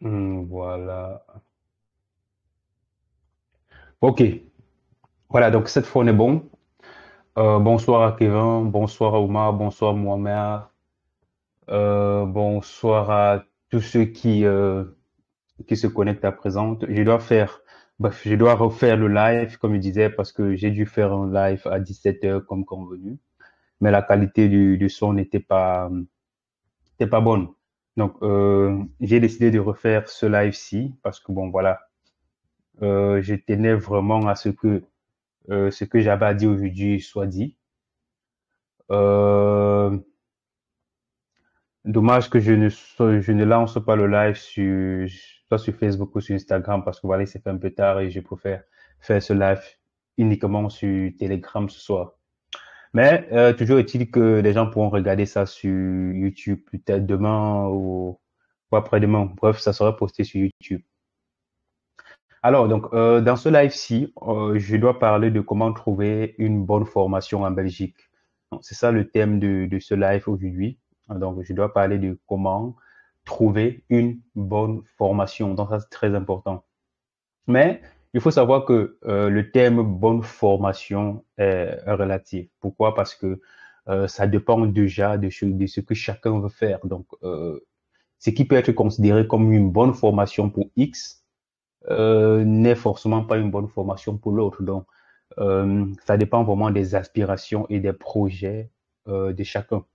Voilà. Ok. Voilà, donc cette fois on est bon. Bonsoir à Kevin, bonsoir à Omar, bonsoir à Mohamed, bonsoir à tous ceux qui se connectent à présent. Je dois refaire le live, comme je disais, parce que j'ai dû faire un live à 17 heures comme convenu. Mais la qualité du son n'était pas bonne. Donc, j'ai décidé de refaire ce live-ci parce que bon, voilà, je tenais vraiment à ce que j'avais à dire aujourd'hui soit dit. Euh, Dommage que je ne lance pas le live soit sur Facebook ou sur Instagram parce que voilà, il s'est fait un peu tard et je préfère faire ce live uniquement sur Telegram ce soir. Mais toujours est-il que les gens pourront regarder ça sur YouTube peut-être demain ou après-demain. Bref, ça sera posté sur YouTube. Alors, donc, dans ce live-ci, je dois parler de comment trouver une bonne formation en Belgique. Donc, c'est ça le thème de ce live aujourd'hui. Donc, je dois parler de comment trouver une bonne formation. Donc, ça, c'est très important. Mais il faut savoir que le thème bonne formation est relatif. Pourquoi? Parce que ça dépend déjà de ce que chacun veut faire. Donc, ce qui peut être considéré comme une bonne formation pour X, n'est forcément pas une bonne formation pour l'autre. Donc, ça dépend vraiment des aspirations et des projets de chacun.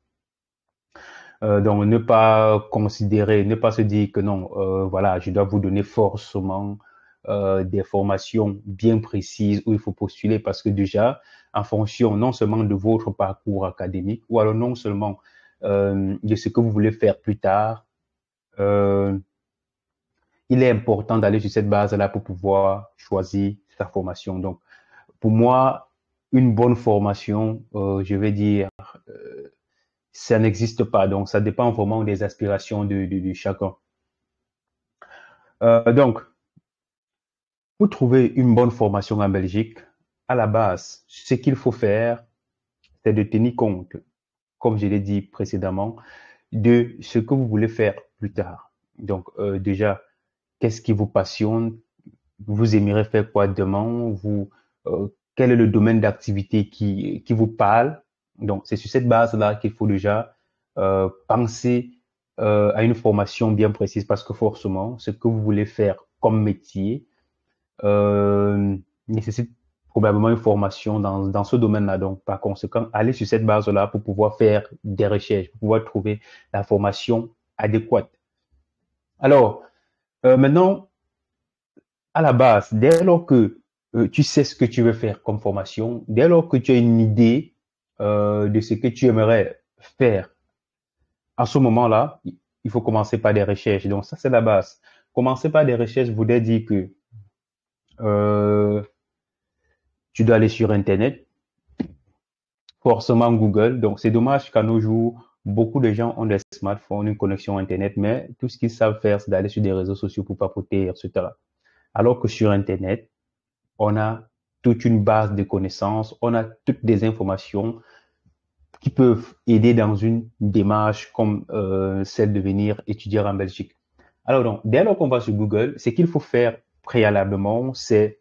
Donc, ne pas se dire que non, voilà, je dois vous donner forcément des formations bien précises où il faut postuler parce que déjà, en fonction non seulement de votre parcours académique ou alors non seulement de ce que vous voulez faire plus tard, euh, il est important d'aller sur cette base-là pour pouvoir choisir sa formation. Donc, pour moi, une bonne formation, je vais dire, ça n'existe pas. Donc, ça dépend vraiment des aspirations de chacun. Donc, pour trouver une bonne formation en Belgique, à la base, ce qu'il faut faire, c'est de tenir compte, comme je l'ai dit précédemment, de ce que vous voulez faire plus tard. Donc, déjà, qu'est-ce qui vous passionne? Vous aimeriez faire quoi demain? Quel est le domaine d'activité qui vous parle? Donc, c'est sur cette base-là qu'il faut déjà penser à une formation bien précise parce que forcément, ce que vous voulez faire comme métier euh, nécessite probablement une formation dans ce domaine-là. Donc, par conséquent, allez sur cette base-là pour pouvoir faire des recherches, pour pouvoir trouver la formation adéquate. Alors, maintenant, à la base, dès lors que tu sais ce que tu veux faire comme formation, dès lors que tu as une idée de ce que tu aimerais faire, à ce moment-là, il faut commencer par des recherches. Donc ça, c'est la base. Commencer par des recherches voudrait dire que euh, tu dois aller sur Internet, forcément Google. Donc c'est dommage qu'à nos jours, beaucoup de gens ont des smartphones, une connexion Internet, mais tout ce qu'ils savent faire, c'est d'aller sur des réseaux sociaux pour papoter, etc. Alors que sur Internet, on a toute une base de connaissances, on a toutes des informations qui peuvent aider dans une démarche comme celle de venir étudier en Belgique. Alors donc, dès lors qu'on va sur Google, ce qu'il faut faire préalablement, c'est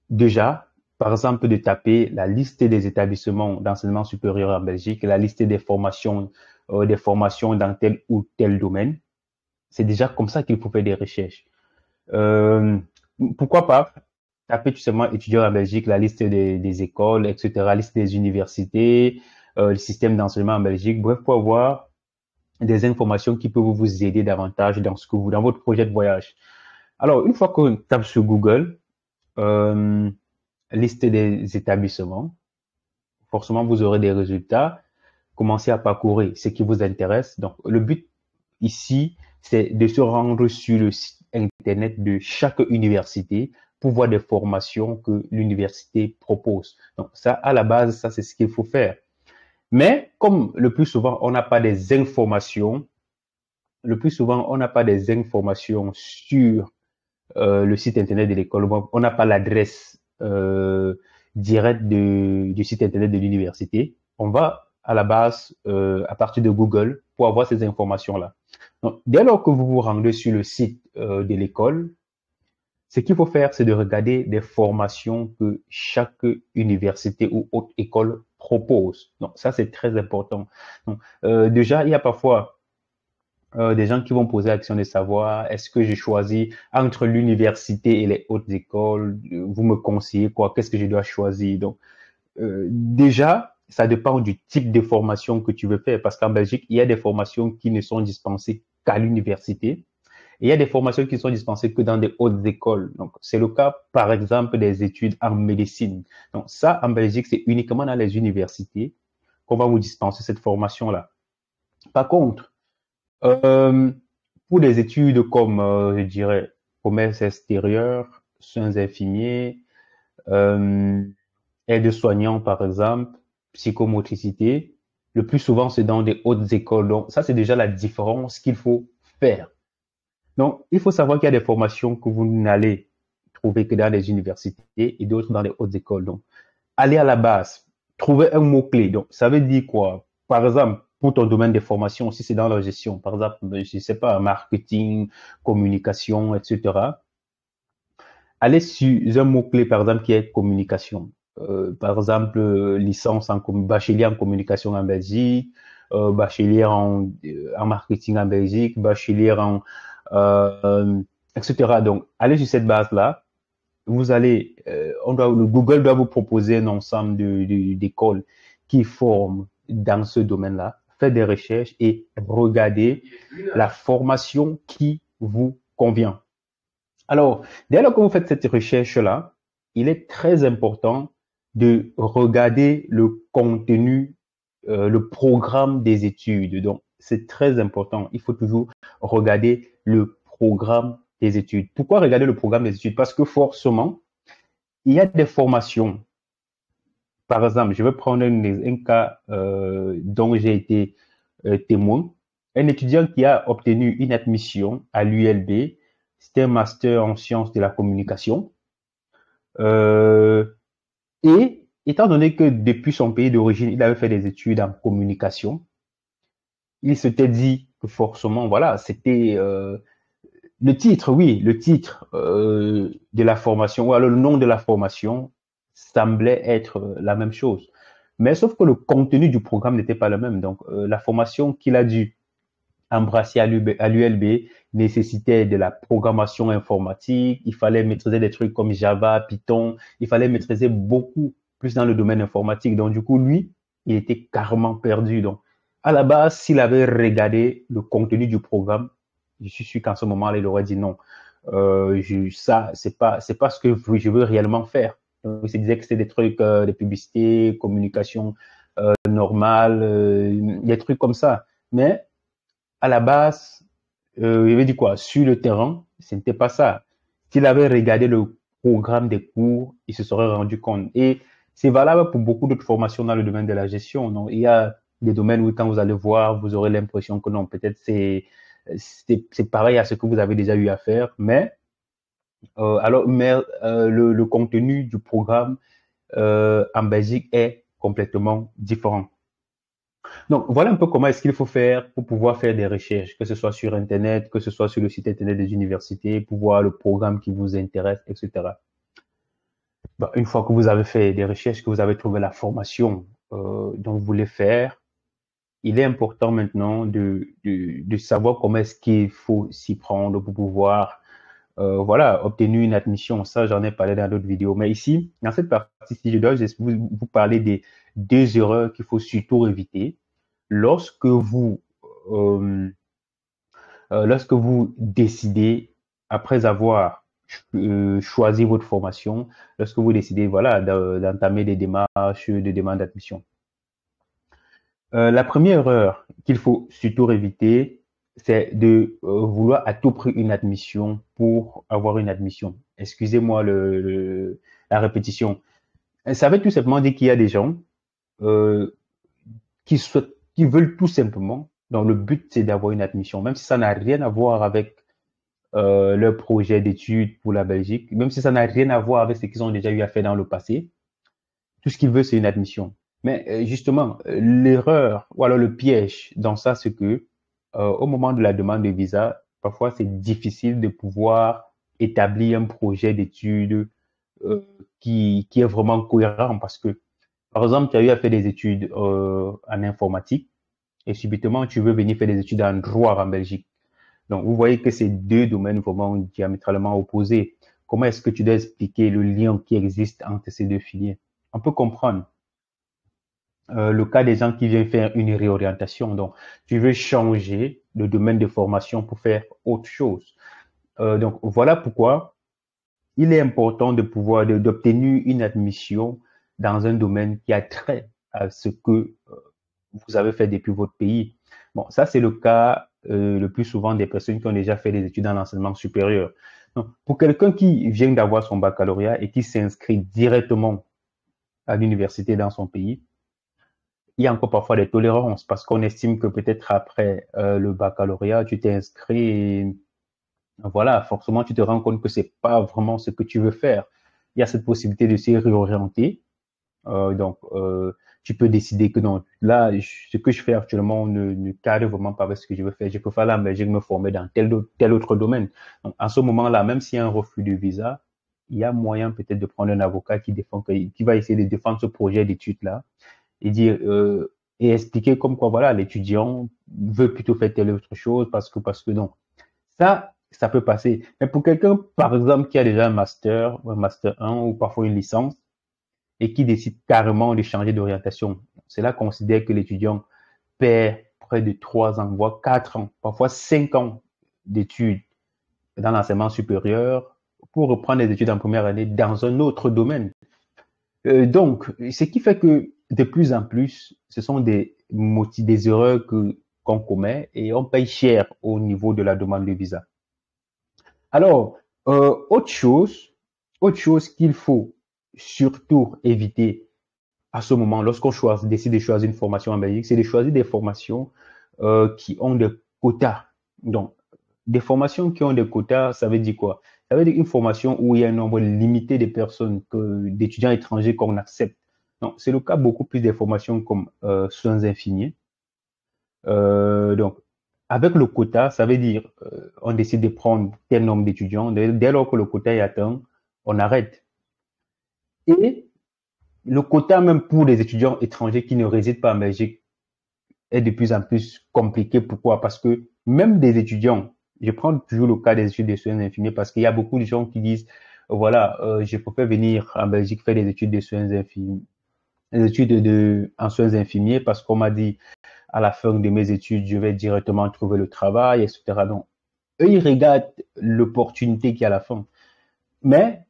déjà, par exemple, de taper la liste des établissements d'enseignement supérieur en Belgique, la liste des formations dans tel ou tel domaine. C'est déjà comme ça qu'il faut faire des recherches. Euh, Pourquoi pas taper tout simplement étudiants en Belgique, la liste des écoles, etc., la liste des universités, le système d'enseignement en Belgique, bref, pour avoir des informations qui peuvent vous aider davantage dans votre projet de voyage. Alors, une fois qu'on tape sur Google, euh, liste des établissements, forcément, vous aurez des résultats. Commencez à parcourir ce qui vous intéresse. Donc, le but ici, c'est de se rendre sur le site internet de chaque université pour voir des formations que l'université propose. Donc, ça, à la base, ça, c'est ce qu'il faut faire. Mais, comme le plus souvent, on n'a pas des informations, le plus souvent, on n'a pas des informations sur le site internet de l'école. On n'a pas l'adresse directe du site internet de l'université. On va à la base à partir de Google pour avoir ces informations-là. Donc, dès lors que vous vous rendez sur le site de l'école, ce qu'il faut faire, c'est de regarder des formations que chaque université ou autre école propose. Donc, ça, c'est très important. Donc, déjà, il y a parfois des gens qui vont poser la question de savoir est-ce que je choisis entre l'université et les hautes écoles, vous me conseillez quoi, qu'est-ce que je dois choisir? Donc, déjà, ça dépend du type de formation que tu veux faire, parce qu'en Belgique, il y a des formations qui ne sont dispensées qu'à l'université, et il y a des formations qui sont dispensées que dans des hautes écoles. Donc, c'est le cas, par exemple, des études en médecine. Donc, ça, en Belgique, c'est uniquement dans les universités qu'on va vous dispenser cette formation-là. Par contre, euh, pour des études comme, je dirais, commerce extérieur, soins infirmiers, euh, aide-soignant, par exemple, psychomotricité, le plus souvent, c'est dans des hautes écoles. Donc, ça, c'est déjà la différence qu'il faut faire. Donc, il faut savoir qu'il y a des formations que vous n'allez trouver que dans les universités et d'autres dans les hautes écoles. Donc, allez à la base, trouvez un mot-clé. Donc, ça veut dire quoi? Par exemple, pour ton domaine de formation, si c'est dans la gestion, par exemple, je ne sais pas, marketing, communication, etc. Allez sur un mot-clé, par exemple, qui est communication. Par exemple, licence bachelier en communication en Belgique, bachelier en marketing en Belgique, bachelier en, euh, etc. Donc, allez sur cette base-là. Vous allez, le Google doit vous proposer un ensemble d'écoles qui forment dans ce domaine-là. Faites des recherches et regardez la formation qui vous convient. Alors, dès lors que vous faites cette recherche-là, il est très important de regarder le contenu, le programme des études. Donc, c'est très important. Il faut toujours regarder le programme des études. Pourquoi regarder le programme des études? Parce que forcément, il y a des formations. Par exemple, je vais prendre un cas dont j'ai été témoin. Un étudiant qui a obtenu une admission à l'ULB, c'était un master en sciences de la communication. Euh, et étant donné que depuis son pays d'origine, il avait fait des études en communication, il s'était dit que forcément, voilà, c'était le titre, oui, le titre de la formation, ou alors le nom de la formation semblait être la même chose. Mais sauf que le contenu du programme n'était pas le même. Donc, la formation qu'il a dû embrasser à l'ULB nécessitait de la programmation informatique, il fallait maîtriser des trucs comme Java, Python, il fallait maîtriser beaucoup plus dans le domaine informatique. Donc, du coup, lui, il était carrément perdu. Donc, à la base, s'il avait regardé le contenu du programme, je suis sûr qu'en ce moment-là, il aurait dit non. Ça, c'est pas ce que je veux réellement faire. Donc, il se disait que c'était des trucs, des publicités, communication normale, des trucs comme ça. Mais à la base, il avait dit quoi? Sur le terrain, ce n'était pas ça. S'il avait regardé le programme des cours, il se serait rendu compte. Et c'est valable pour beaucoup d'autres formations dans le domaine de la gestion. Non? Il y a des domaines où quand vous allez voir, vous aurez l'impression que non, peut-être c'est pareil à ce que vous avez déjà eu à faire, mais le contenu du programme en Belgique est complètement différent. Donc, voilà un peu comment est-ce qu'il faut faire pour pouvoir faire des recherches, que ce soit sur Internet, que ce soit sur le site Internet des universités, pour voir le programme qui vous intéresse, etc. Bon, une fois que vous avez fait des recherches, que vous avez trouvé la formation dont vous voulez faire, il est important maintenant de savoir comment est-ce qu'il faut s'y prendre pour pouvoir voilà, obtenir une admission. Ça, j'en ai parlé dans d'autres vidéos. Mais ici, dans cette partie-ci, je dois vous parler des deux erreurs qu'il faut surtout éviter lorsque euh, lorsque vous décidez, après avoir choisi votre formation, lorsque vous décidez voilà, d'entamer des démarches de demande d'admission. La première erreur qu'il faut surtout éviter, c'est de vouloir à tout prix une admission pour avoir une admission. Excusez-moi la répétition. Ça veut tout simplement dire qu'il y a des gens euh, qui veulent tout simplement, donc le but c'est d'avoir une admission, même si ça n'a rien à voir avec leur projet d'études pour la Belgique, même si ça n'a rien à voir avec ce qu'ils ont déjà eu à faire dans le passé, tout ce qu'ils veulent c'est une admission. Mais justement, l'erreur ou alors le piège dans ça, c'est que au moment de la demande de visa, parfois c'est difficile de pouvoir établir un projet d'études euh, qui est vraiment cohérent parce que, par exemple, tu as eu à faire des études en informatique et subitement tu veux venir faire des études en droit en Belgique. Donc, vous voyez que c'est deux domaines vraiment diamétralement opposés. Comment est-ce que tu dois expliquer le lien qui existe entre ces deux filières? On peut comprendre le cas des gens qui viennent faire une réorientation. Donc, tu veux changer de domaine de formation pour faire autre chose. Donc, voilà pourquoi il est important de pouvoir d'obtenir une admission dans un domaine qui a trait à ce que vous avez fait depuis votre pays. Bon, ça, c'est le cas le plus souvent des personnes qui ont déjà fait des études dans l'enseignement supérieur. Donc, pour quelqu'un qui vient d'avoir son baccalauréat et qui s'inscrit directement à l'université dans son pays, il y a encore parfois des tolérances parce qu'on estime que peut-être après le baccalauréat, tu t'es inscrit et voilà, forcément, tu te rends compte que c'est pas vraiment ce que tu veux faire. Il y a cette possibilité de se réorienter. Tu peux décider que non, là, ce que je fais actuellement ne cadre vraiment pas avec ce que je veux faire. Je peux faire la Belgique, me former dans tel autre domaine. Donc, à ce moment-là, même s'il y a un refus de visa, il y a moyen peut-être de prendre un avocat qui va essayer de défendre ce projet d'études-là et dire, et expliquer comme quoi, voilà, l'étudiant veut plutôt faire telle autre chose parce que non. Ça peut passer. Mais pour quelqu'un, par exemple, qui a déjà un master 1 ou parfois une licence et qui décide carrément de changer d'orientation, c'est là qu'on considère que l'étudiant perd près de 3 ans, voire 4 ans, parfois 5 ans d'études dans l'enseignement supérieur pour reprendre les études en première année dans un autre domaine. Donc, ce qui fait que de plus en plus, ce sont des erreurs qu'on commet et on paye cher au niveau de la demande de visa. Alors, autre chose qu'il faut surtout éviter à ce moment, lorsqu'on décide de choisir une formation en Belgique, c'est de choisir des formations qui ont des quotas. Donc, des formations qui ont des quotas, ça veut dire quoi? Ça veut dire une formation où il y a un nombre limité de personnes, d'étudiants étrangers qu'on accepte. Donc, c'est le cas beaucoup plus des formations comme soins infirmiers. Donc, avec le quota, ça veut dire on décide de prendre tel nombre d'étudiants. Dès lors que le quota est atteint, on arrête. Et le quota, même pour les étudiants étrangers qui ne résident pas en Belgique, est de plus en plus compliqué. Pourquoi? Parce que même des étudiants, je prends toujours le cas des études de soins infirmiers parce qu'il y a beaucoup de gens qui disent, voilà, je préfère venir en Belgique faire des études de soins infirmiers, des études en soins infirmiers parce qu'on m'a dit à la fin de mes études, je vais directement trouver le travail, etc. Donc, eux, ils regardent l'opportunité qu'il y a à la fin. Mais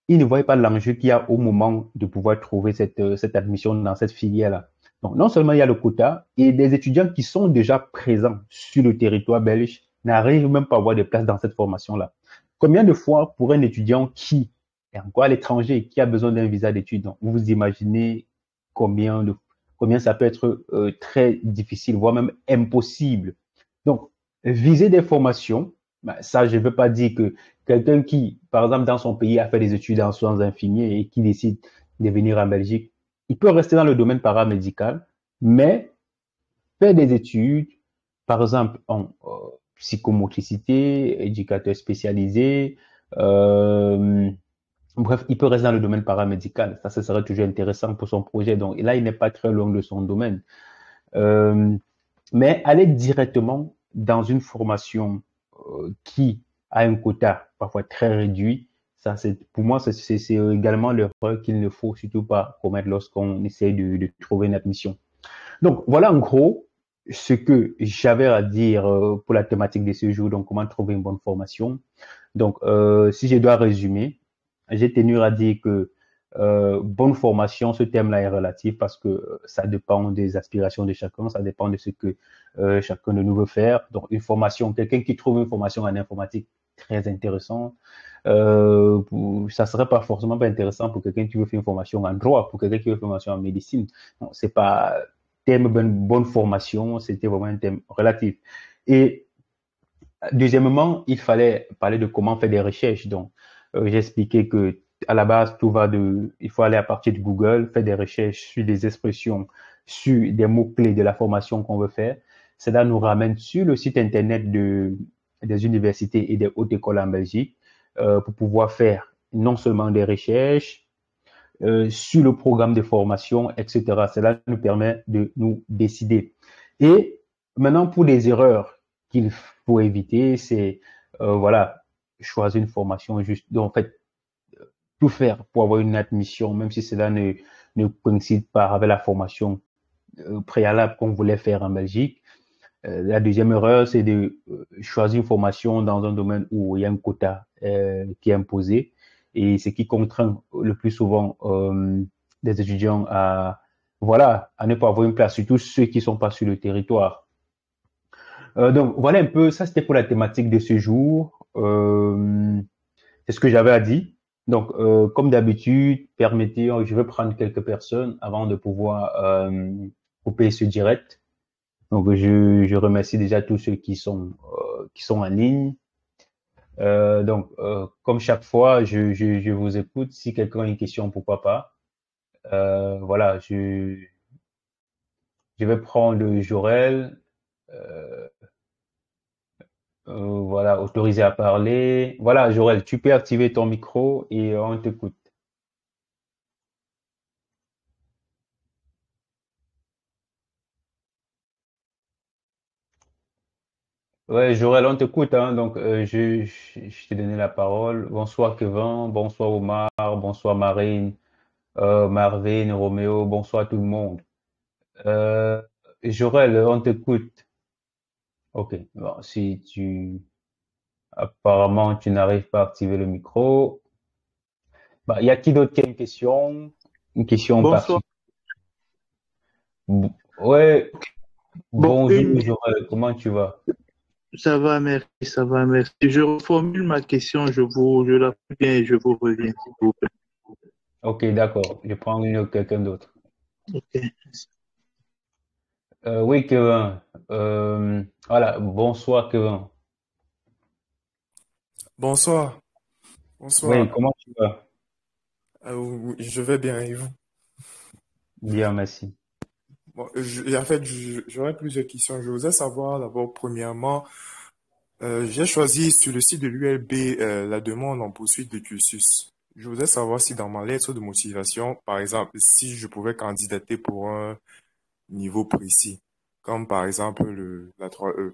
ils ne voient pas l'enjeu qu'il y a au moment de pouvoir trouver cette admission dans cette filière-là. Donc, non seulement il y a le quota, et des étudiants qui sont déjà présents sur le territoire belge n'arrivent même pas à avoir des places dans cette formation-là. Combien de fois pour un étudiant qui est encore à l'étranger, qui a besoin d'un visa d'études, vous vous imaginez combien de combien ça peut être très difficile, voire même impossible. Donc, viser des formations, ça, je ne veux pas dire que quelqu'un qui, par exemple, dans son pays, a fait des études en soins infirmiers et qui décide de venir en Belgique, il peut rester dans le domaine paramédical, mais faire des études, par exemple, en psychomotricité, éducateur spécialisé, euh, bref, il peut rester dans le domaine paramédical. Ça, ce serait toujours intéressant pour son projet. Donc là, il n'est pas très loin de son domaine. Euh, mais aller directement dans une formation qui a un quota parfois très réduit, ça, pour moi, c'est également l'erreur qu'il ne faut surtout pas commettre lorsqu'on essaie de trouver une admission. Donc, voilà en gros ce que j'avais à dire pour la thématique de ce jour, donc comment trouver une bonne formation. Donc, si je dois résumer, j'ai tenu à dire que bonne formation, ce thème-là est relatif parce que ça dépend des aspirations de chacun, ça dépend de ce que chacun de nous veut faire. Donc, une formation, quelqu'un qui trouve une formation en informatique très intéressante, ça serait pas forcément pas intéressant pour quelqu'un qui veut faire une formation en droit, pour quelqu'un qui veut faire une formation en médecine. Non, c'est pas thème bonne formation, c'était vraiment un thème relatif. Et deuxièmement, il fallait parler de comment faire des recherches. Donc, j'ai expliqué que à la base, il faut aller à partir de Google, faire des recherches sur des expressions, sur des mots-clés de la formation qu'on veut faire. Cela nous ramène sur le site internet des universités et des hautes écoles en Belgique pour pouvoir faire non seulement des recherches sur le programme de formation, etc. Cela nous permet de nous décider. Et maintenant, pour les erreurs qu'il faut éviter, c'est voilà, choisir une formation juste. Donc, en fait, tout faire pour avoir une admission, même si cela ne coïncide pas avec la formation préalable qu'on voulait faire en Belgique. La deuxième erreur, c'est de choisir une formation dans un domaine où il y a un quota qui est imposé et ce qui contraint le plus souvent des étudiants à voilà à ne pas avoir une place, surtout ceux qui sont pas sur le territoire. Donc voilà un peu, ça c'était pour la thématique de ce jour. C'est ce que j'avais à dire. Donc comme d'habitude, permettez, je vais prendre quelques personnes avant de pouvoir couper ce direct. Donc, je remercie déjà tous ceux qui sont en ligne. Donc, comme chaque fois, je vous écoute. Si quelqu'un a une question, pourquoi pas. Voilà, je vais prendre Jorel. Euh, voilà, autorisé à parler. Voilà, Jorel, tu peux activer ton micro et on t'écoute. Ouais, Jorel, on t'écoute, hein. Donc, je t'ai donné la parole. Bonsoir Kevin, bonsoir Omar, bonsoir Marine. Marvin, Roméo, bonsoir tout le monde. Euh, Jorel, on t'écoute. Ok, bon, si tu apparemment tu n'arrives pas à activer le micro, bah, y a qui d'autre qui a une question Bonsoir. particulière? Ouais, Bon, bonjour Jorel, comment tu vas? ça va, merci, ça va, merci. Je reformule ma question, je la fais bien et je vous reviens, s'il vous plaît. Ok, d'accord, je prends une autre, quelqu'un d'autre. Ok. Oui, Kevin. Voilà, bonsoir Kevin. Bonsoir, Oui, bonsoir. comment tu vas? Oui, je vais bien et vous? Bien, merci. Bon, en fait, j'aurais plusieurs questions. Je voudrais savoir d'abord, premièrement, j'ai choisi sur le site de l'ULB la demande en poursuite de cursus. Je voudrais savoir si dans ma lettre de motivation, par exemple, si je pouvais candidater pour un niveau précis, comme par exemple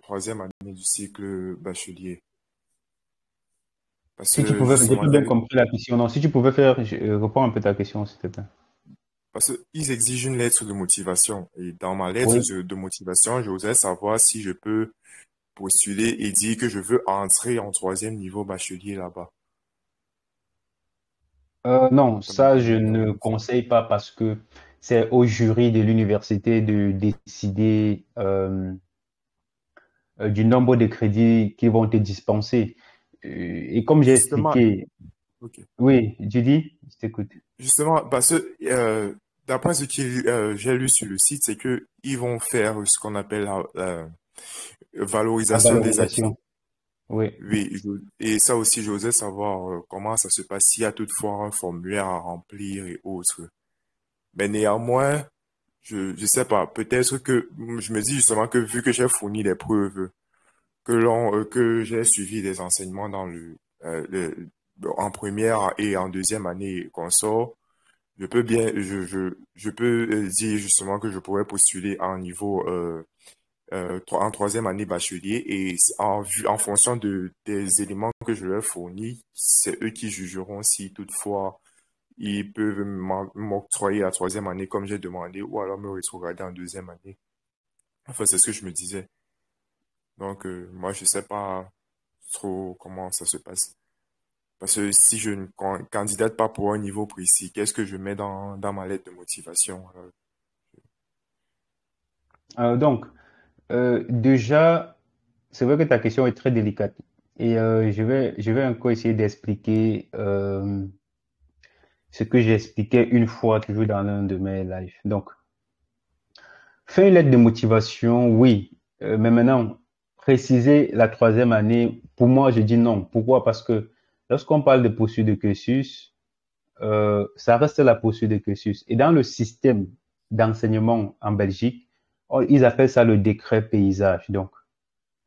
troisième année du cycle bachelier. Parce Si tu que pouvais, j'ai justement, pas bien compris la question. Non, si tu pouvais faire, reprends un peu ta question, s'il te plaît. parce qu'ils exigent une lettre de motivation. Et dans ma lettre Oui. de motivation, je voudrais savoir si je peux postuler et dire que je veux entrer en troisième niveau bachelier là-bas. Non, Ça me ça, je permet ne d'avancer. conseille pas parce que c'est au jury de l'université de décider du nombre de crédits qu'ils vont te dispenser. Et comme j'ai Justement, expliqué, ok. oui, Judy, je t'écoute. Justement, parce que d'après ce que j'ai lu sur le site, c'est que ils vont faire ce qu'on appelle la La valorisation des acquis. valorisation, oui. Oui, et ça aussi, j'osais savoir comment ça se passe, s'il y a toutefois un formulaire à remplir et autres. Mais néanmoins, je sais pas, peut-être que je me dis justement que vu que j'ai fourni des preuves, que j'ai suivi des enseignements dans en première et en deuxième année qu'on sort, je peux dire justement que je pourrais postuler à un niveau en troisième année bachelier et en fonction des éléments que je leur fournis, c'est eux qui jugeront si toutefois ils peuvent m'octroyer la troisième année comme j'ai demandé ou alors me rétrograder en deuxième année. Enfin, c'est ce que je me disais. Donc, moi, je sais pas trop comment ça se passe. Parce que si je ne candidate pas pour un niveau précis, qu'est-ce que je mets dans ma lettre de motivation? Donc, déjà, c'est vrai que ta question est très délicate. Et je vais encore essayer d'expliquer ce que j'expliquais une fois, toujours dans l'un de mes lives. Donc, faire une lettre de motivation, oui. Mais maintenant, préciser la troisième année, pour moi, je dis non. Pourquoi? Parce que lorsqu'on parle de poursuite de cursus, ça reste la poursuite de cursus. Et dans le système d'enseignement en Belgique, ils appellent ça le décret paysage. Donc,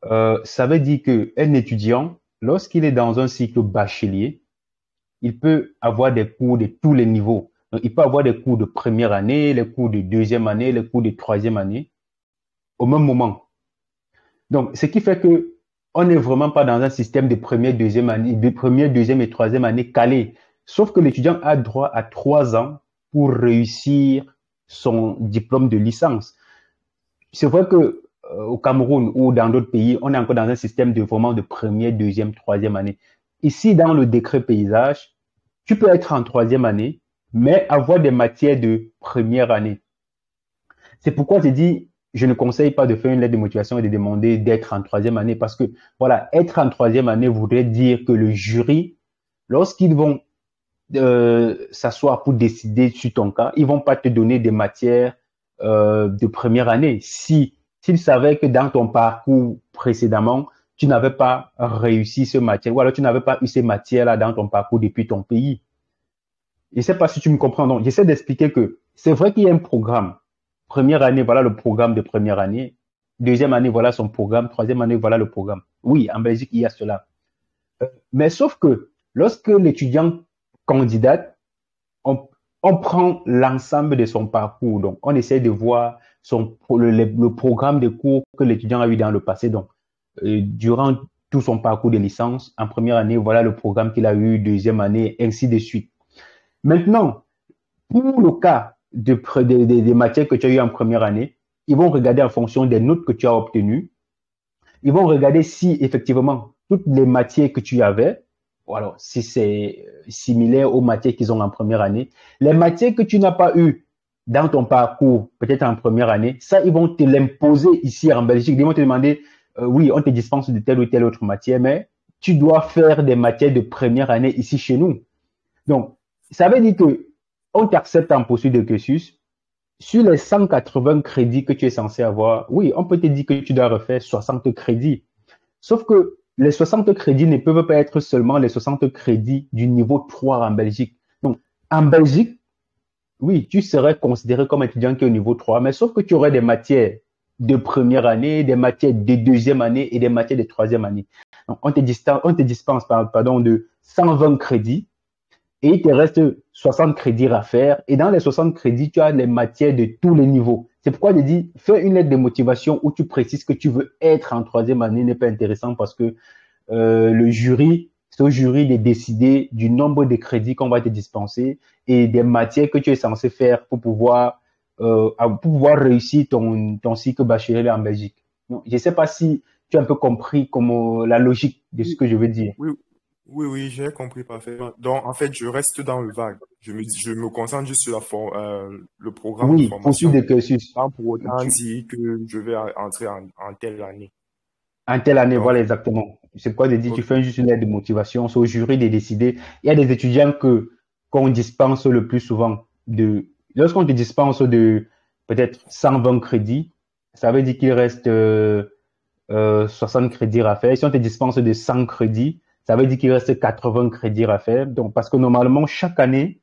Ça veut dire qu'un étudiant, lorsqu'il est dans un cycle bachelier, il peut avoir des cours de tous les niveaux. Donc, il peut avoir des cours de première année, les cours de deuxième année, les cours de troisième année au même moment. Donc, ce qui fait que on n'est vraiment pas dans un système de première, deuxième année, de première, deuxième et troisième année calé. Sauf que l'étudiant a droit à 3 ans pour réussir son diplôme de licence. C'est vrai que au Cameroun ou dans d'autres pays, on est encore dans un système de vraiment de première, deuxième, troisième année. Ici, dans le décret paysage, tu peux être en troisième année, mais avoir des matières de première année. C'est pourquoi je dis, je ne conseille pas de faire une lettre de motivation et de demander d'être en troisième année parce que, voilà, être en troisième année voudrait dire que le jury, lorsqu'ils vont s'asseoir pour décider sur ton cas, ils vont pas te donner des matières de première année. S'ils savaient que dans ton parcours précédemment, tu n'avais pas réussi ce matière, ou alors tu n'avais pas eu ces matières-là dans ton parcours depuis ton pays. Je ne sais pas si tu me comprends. Donc, j'essaie d'expliquer que c'est vrai qu'il y a un programme. Première année, voilà le programme de première année. Deuxième année, voilà son programme. Troisième année, voilà le programme. Oui, en Belgique, il y a cela. Mais sauf que lorsque l'étudiant candidate, on, on prend l'ensemble de son parcours. Donc, on essaie de voir le programme de cours que l'étudiant a eu dans le passé. Donc, durant tout son parcours de licence, en première année, voilà le programme qu'il a eu, deuxième année, ainsi de suite. Maintenant, pour le cas des matières que tu as eues en première année, ils vont regarder en fonction des notes que tu as obtenues. Ils vont regarder si effectivement toutes les matières que tu avais, ou alors si c'est similaire aux matières qu'ils ont en première année, les matières que tu n'as pas eues dans ton parcours, peut-être en première année, ça, ils vont te l'imposer ici en Belgique. Ils vont te demander, oui, on te dispense de telle ou telle autre matière, mais tu dois faire des matières de première année ici chez nous. Donc, ça veut dire que on t'accepte en poursuite de cursus. Sur les 180 crédits que tu es censé avoir, oui, on peut te dire que tu dois refaire 60 crédits. Sauf que les 60 crédits ne peuvent pas être seulement les 60 crédits du niveau 3 en Belgique. Donc, en Belgique, oui, tu serais considéré comme étudiant qui est au niveau 3, mais sauf que tu aurais des matières de première année, des matières de deuxième année et des matières de troisième année. Donc, on te dispense pardon, de 120 crédits et il te reste 60 crédits à faire. Et dans les 60 crédits, tu as les matières de tous les niveaux. C'est pourquoi je dis, fais une lettre de motivation où tu précises que tu veux être en troisième année n'est pas intéressant parce que le jury, c'est au jury de décider du nombre de crédits qu'on va te dispenser et des matières que tu es censé faire pour pouvoir réussir ton cycle bachelier en Belgique. Donc, je ne sais pas si tu as un peu compris comment la logique de ce Oui, que je veux dire. oui, oui, j'ai compris parfaitement. Donc, en fait, je reste dans le vague. Je me concentre juste sur le programme de Oui, poursuite formation, de cursus. sans pour autant Tu, dire que je vais entrer en telle année. En telle année, Donc, voilà exactement. C'est pourquoi je dis, tu ok, fais juste une lettre de motivation, c'est au jury de décider. Il y a des étudiants qu'on dispense le plus souvent lorsqu'on te dispense de peut-être 120 crédits, ça veut dire qu'il reste 60 crédits à faire. Si on te dispense de 100 crédits, ça veut dire qu'il reste 80 crédits à faire. Donc, parce que normalement, chaque année,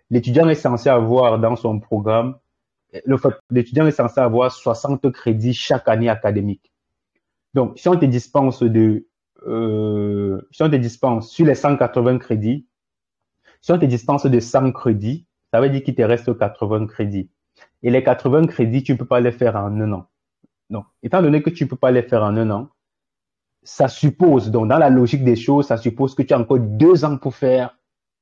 l'étudiant est censé avoir dans son programme, l'étudiant est censé avoir 60 crédits chaque année académique. Donc, si on te dispense sur les 180 crédits, si on te dispense de 100 crédits, ça veut dire qu'il te reste 80 crédits. Et les 80 crédits, tu ne peux pas les faire en un an. Donc, étant donné que tu ne peux pas les faire en un an, ça suppose, donc dans la logique des choses, ça suppose que tu as encore 2 ans pour faire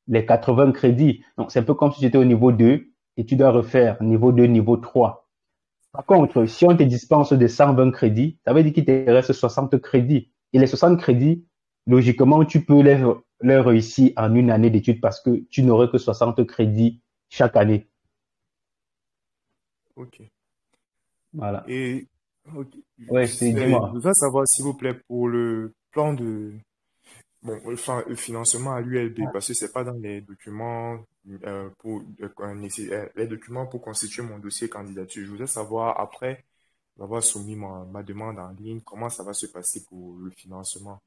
les 80 crédits. Donc, c'est un peu comme si tu étais au niveau 2 et tu dois refaire niveau 2, niveau 3. Par contre, si on te dispense de 120 crédits, ça veut dire qu'il te reste 60 crédits. Et les 60 crédits, logiquement, tu peux les réussir en une année d'études parce que tu n'aurais que 60 crédits chaque année. ok. Voilà. Et ok, Ouais, je dis-moi. voudrais savoir, s'il vous plaît, pour le plan de, bon, enfin, le financement à l'ULB, parce que c'est pas dans les documents les documents pour constituer mon dossier candidature. Je voudrais savoir, après avoir soumis ma demande en ligne, comment ça va se passer pour le financement.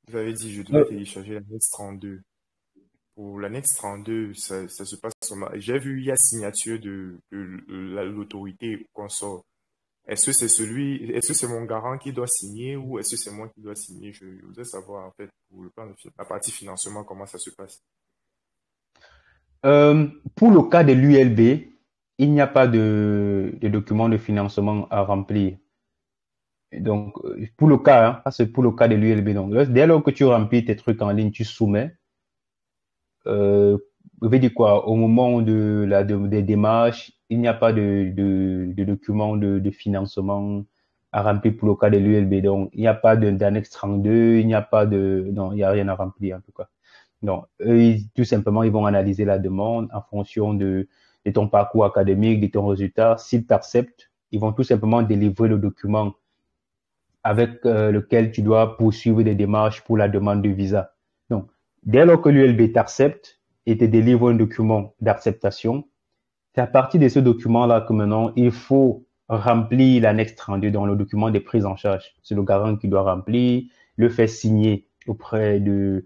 Vous avez dit, je devais Euh, télécharger l'annexe 32. Pour l'annexe 32, ça se passe comment? J'ai vu, il y a signature de l'autorité consort. est-ce que c'est mon garant qui doit signer ou est-ce que c'est moi qui dois signer? Je voudrais savoir, en fait, pour le plan la partie financement, comment ça se passe. Pour le cas de l'ULB, il n'y a pas de document de financement à remplir. Donc, pour le cas, hein, ça c'est pour le cas de l'ULB. Donc, dès lors que tu remplis tes trucs en ligne, tu soumets. Je vais dire quoi? Au moment des démarches, il n'y a pas de document de financement à remplir pour le cas de l'ULB. Donc, il n'y a pas d'annexe 32, il n'y a pas non, il n'y a rien à remplir en tout cas. Donc, eux, tout simplement, ils vont analyser la demande en fonction de ton parcours académique, de ton résultat. S'ils t'acceptent, ils vont tout simplement délivrer le document avec lequel tu dois poursuivre des démarches pour la demande de visa. Donc, dès lors que l'ULB t'accepte et te délivre un document d'acceptation, c'est à partir de ce document-là que maintenant, il faut remplir l'annexe 32 dans le document des prises en charge. C'est le garant qui doit remplir, le faire signer auprès de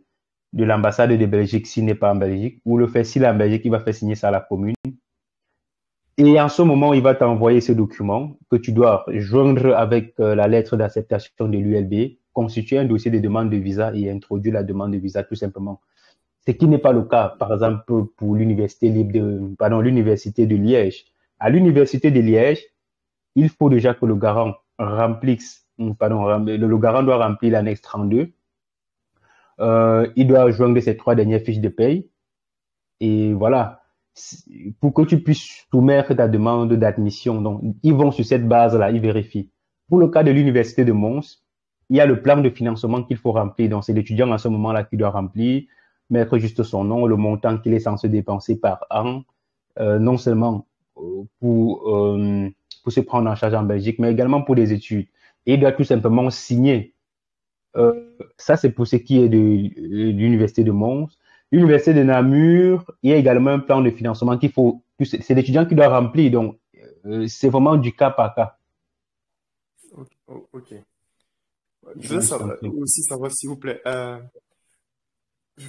l'ambassade de Belgique s'il n'est pas en Belgique, ou le faire s'il est en Belgique, il va faire signer ça à la commune. Et en ce moment, il va t'envoyer ce document que tu dois joindre avec la lettre d'acceptation de l'ULB, constituer un dossier de demande de visa et introduire la demande de visa tout simplement. Ce qui n'est pas le cas, par exemple, pour l'université l'université de Liège. À l'université de Liège, il faut déjà que le garant remplisse, le garant doit remplir l'annexe 32. Il doit joindre ses 3 dernières fiches de paye. Et voilà. Pour que tu puisses soumettre ta demande d'admission. Donc, ils vont sur cette base-là, ils vérifient. Pour le cas de l'université de Mons, il y a le plan de financement qu'il faut remplir. Donc, c'est l'étudiant à ce moment-là qui doit remplir, mettre juste son nom, le montant qu'il est censé dépenser par an, non seulement pour se prendre en charge en Belgique, mais également pour des études. Et il doit tout simplement signer. Ça, c'est pour ce qui est de l'université de Mons. L'université de Namur, il y a également un plan de financement c'est l'étudiant qui doit remplir, donc c'est vraiment du cas par cas. Ok. Je veux aussi savoir, s'il vous plaît,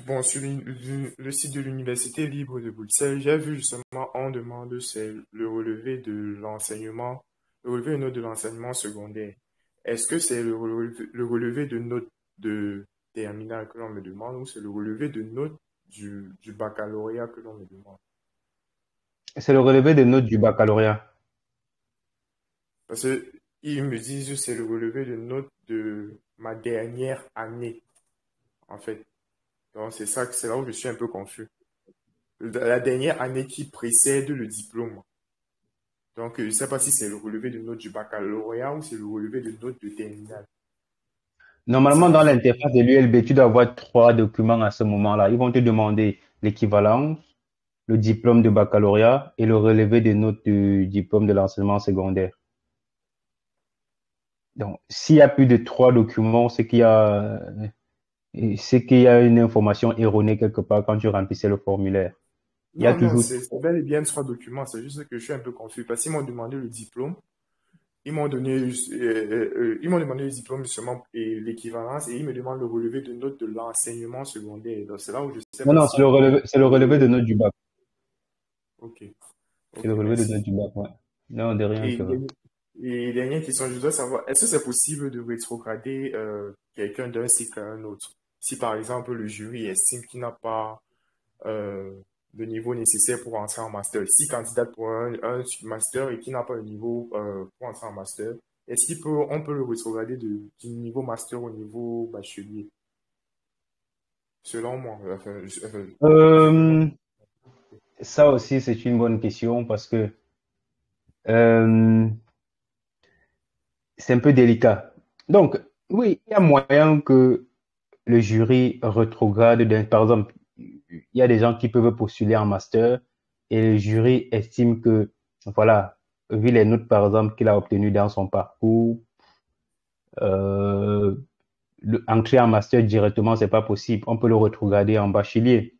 bon, sur le site de l'Université libre de Bruxelles, j'ai vu justement, on demande, c'est le relevé de l'enseignement, le relevé de notes de l'enseignement secondaire. Est-ce que c'est le relevé de notes de terminale que l'on me demande ou c'est le relevé de notes du baccalauréat que l'on me demande? C'est le relevé de notes du baccalauréat. Parce qu'ils me disent que c'est le relevé de notes de ma dernière année, en fait. Donc, c'est là où je suis un peu confus. La dernière année qui précède le diplôme. Donc, je ne sais pas si c'est le relevé de notes du baccalauréat ou c'est le relevé de notes de terminale. Normalement, dans l'interface de l'ULB, tu dois avoir 3 documents à ce moment-là. Ils vont te demander l'équivalence, le diplôme de baccalauréat et le relevé des notes du diplôme de l'enseignement secondaire. Donc, s'il y a plus de 3 documents, c'est qu'il y a une information erronée quelque part quand tu remplissais le formulaire. Il y a toujours... c'est bel et bien 3 documents. C'est juste que je suis un peu confus. Parce qu'ils m'ont demandé le diplôme. Ils m'ont demandé le diplôme justement et l'équivalence et ils me demandent le relevé de notes de l'enseignement secondaire. Donc, c'est là où je sais pas. Non, c'est le relevé de notes du bac. Ok. C'est le relevé de notes du bac, ouais. Non, de rien. Et dernière question, je dois savoir, est-ce que c'est possible de rétrograder quelqu'un d'un cycle à un autre? Si par exemple le jury estime qu'il n'a pas le niveau nécessaire pour entrer en master, s'il candidate pour un master et qu'il n'a pas le niveau pour entrer en master, est-ce on peut le rétrograder du niveau master au niveau bachelier? Selon moi. Ça aussi, c'est une bonne question parce que c'est un peu délicat. Donc, oui, il y a moyen que le jury rétrograde. Par exemple, il y a des gens qui peuvent postuler en master et le jury estime que, voilà, vu les notes, par exemple, qu'il a obtenues dans son parcours, entrer en master directement, c'est pas possible. On peut le rétrograder en bachelier.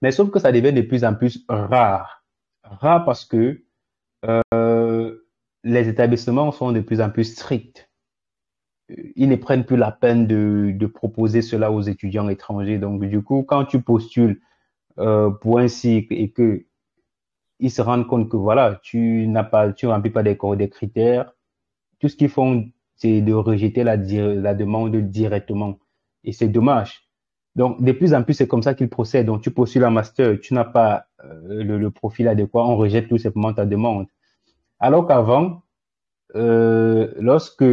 Mais sauf que ça devient de plus en plus rare. Rare parce que les établissements sont de plus en plus stricts. Ils ne prennent plus la peine de proposer cela aux étudiants étrangers. Donc, du coup, quand tu postules pour un cycle et que ils se rendent compte que voilà, tu remplis pas des critères, tout ce qu'ils font, c'est de rejeter la demande directement. Et c'est dommage. Donc, de plus en plus, c'est comme ça qu'ils procèdent. Donc, tu postules un master, tu n'as pas le profil adéquat, on rejette tout simplement ta demande. Alors qu'avant, lorsque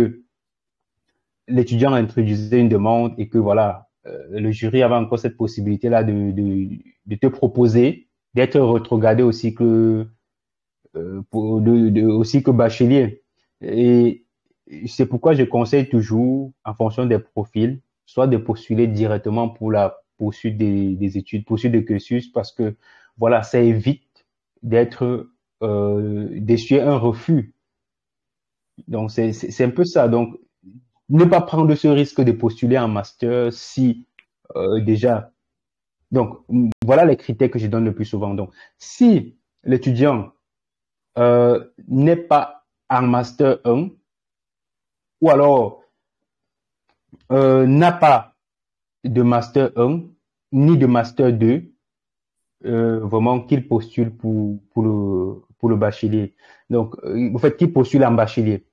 l'étudiant introduisait une demande et que voilà, le jury avait encore cette possibilité-là de te proposer d'être rétrogradé aussi que aussi que bachelier. Et c'est pourquoi je conseille toujours, en fonction des profils, soit de postuler directement pour la poursuite des études, poursuite de cursus, parce que voilà, ça évite d'être d'essuyer un refus. Donc c'est un peu ça. Donc ne pas prendre ce risque de postuler en master si déjà. Donc voilà les critères que je donne le plus souvent. Donc si l'étudiant n'est pas en master 1 ou alors n'a pas de master 1 ni de master 2, vraiment qu'il postule pour le bachelier. Donc, en fait, qu'il postule en bachelier.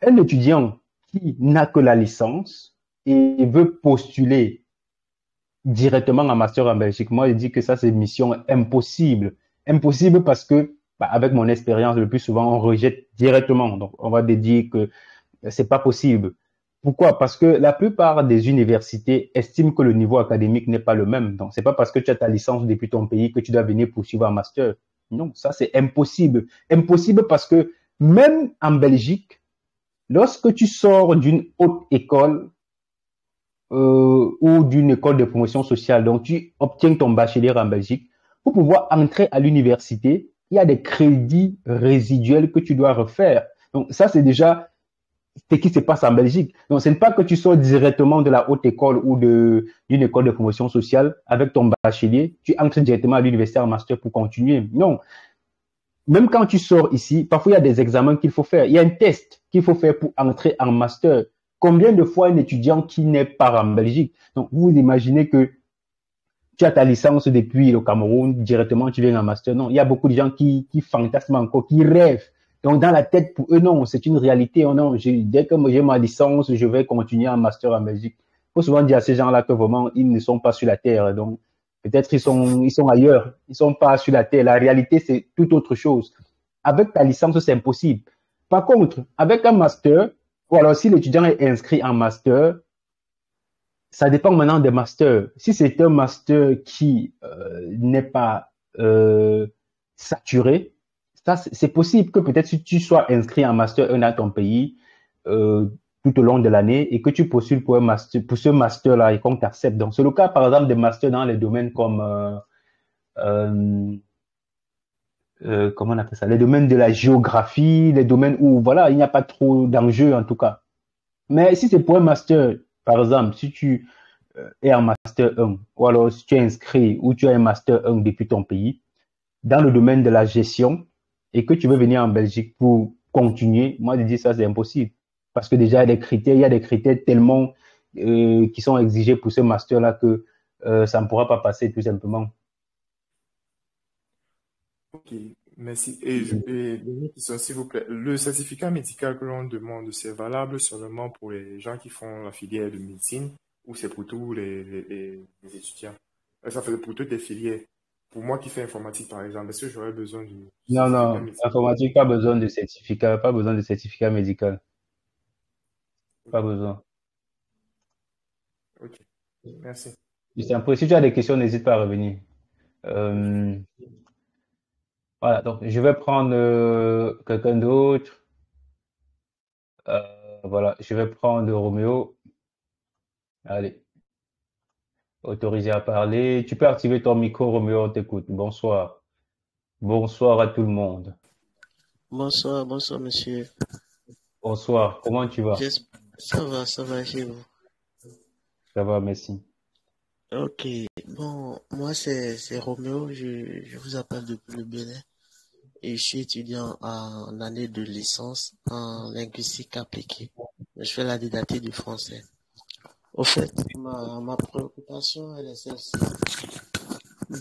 Un étudiant qui n'a que la licence et veut postuler directement en master en Belgique, moi, je dis que ça, c'est mission impossible. Impossible parce que, avec mon expérience, le plus souvent, on rejette directement. Donc, on va te dire que c'est pas possible. Pourquoi? Parce que la plupart des universités estiment que le niveau académique n'est pas le même. Donc, c'est pas parce que tu as ta licence depuis ton pays que tu dois venir poursuivre un master. Non, ça, c'est impossible. Impossible parce que même en Belgique, lorsque tu sors d'une haute école, ou d'une école de promotion sociale, donc tu obtiens ton bachelier en Belgique, pour pouvoir entrer à l'université, il y a des crédits résiduels que tu dois refaire. Donc, ça, c'est déjà ce qui se passe en Belgique. Donc, ce n'est pas que tu sors directement de la haute école ou d'une école de promotion sociale avec ton bachelier, tu entres directement à l'université en master pour continuer. Non. Même quand tu sors ici, parfois il y a des examens qu'il faut faire. Il y a un test qu'il faut faire pour entrer en master. Combien de fois un étudiant qui n'est pas en Belgique? Donc, vous imaginez que tu as ta licence depuis le Cameroun, directement tu viens en master. Non, il y a beaucoup de gens qui fantasment encore, qui rêvent. Donc, dans la tête, pour eux, non, c'est une réalité. Oh, non, dès que j'ai ma licence, je vais continuer en master en Belgique. Il faut souvent dire à ces gens-là que vraiment, ils ne sont pas sur la terre. Donc, peut-être ils sont ailleurs. Ils sont pas sur la terre. La réalité, c'est tout autre chose. Avec ta licence, c'est impossible. Par contre, avec un master, ou alors si l'étudiant est inscrit en master, ça dépend maintenant des masters. Si c'est un master qui n'est pas saturé, ça c'est possible que peut-être si tu sois inscrit en master 1 dans ton pays tout au long de l'année et que tu postules pour un master, pour ce master-là et qu'on t'accepte. Donc c'est le cas par exemple des masters dans les domaines comme comment on appelle ça, les domaines de la géographie, les domaines où voilà il n'y a pas trop d'enjeux en tout cas. Mais si c'est pour un master, par exemple, si tu es en master 1, ou alors si tu es inscrit ou tu as un master 1 depuis ton pays, dans le domaine de la gestion, et que tu veux venir en Belgique pour continuer, moi je dis ça c'est impossible. Parce que déjà il y a des critères tellement qui sont exigés pour ce master-là que ça ne pourra pas passer tout simplement. Ok, merci. Et dernière question, s'il vous plaît. Le certificat médical que l'on demande, c'est valable seulement pour les gens qui font la filière de médecine ou c'est pour tous les étudiants? Ça fait pour toutes les filières. Pour moi qui fais informatique, par exemple, est-ce que j'aurais besoin du Non, certificat non, médical? informatique, pas besoin de certificat, pas besoin de certificat médical, pas besoin. Ok, merci. C'est un peu, si tu as des questions, n'hésite pas à revenir. Ok. Euh, voilà, donc je vais prendre quelqu'un d'autre. Voilà, je vais prendre Roméo. Allez, autorisé à parler. Tu peux activer ton micro, Roméo, on t'écoute. Bonsoir. Bonsoir à tout le monde. Bonsoir, bonsoir, monsieur. Bonsoir, comment tu vas? Ça va chez vous. Ça va, merci. Ok, bon, moi c'est Roméo, je vous appelle depuis le Bénin et je suis étudiant en année de licence en linguistique appliquée. Je fais la didactique du français. Au fait, ma préoccupation, elle est celle-ci.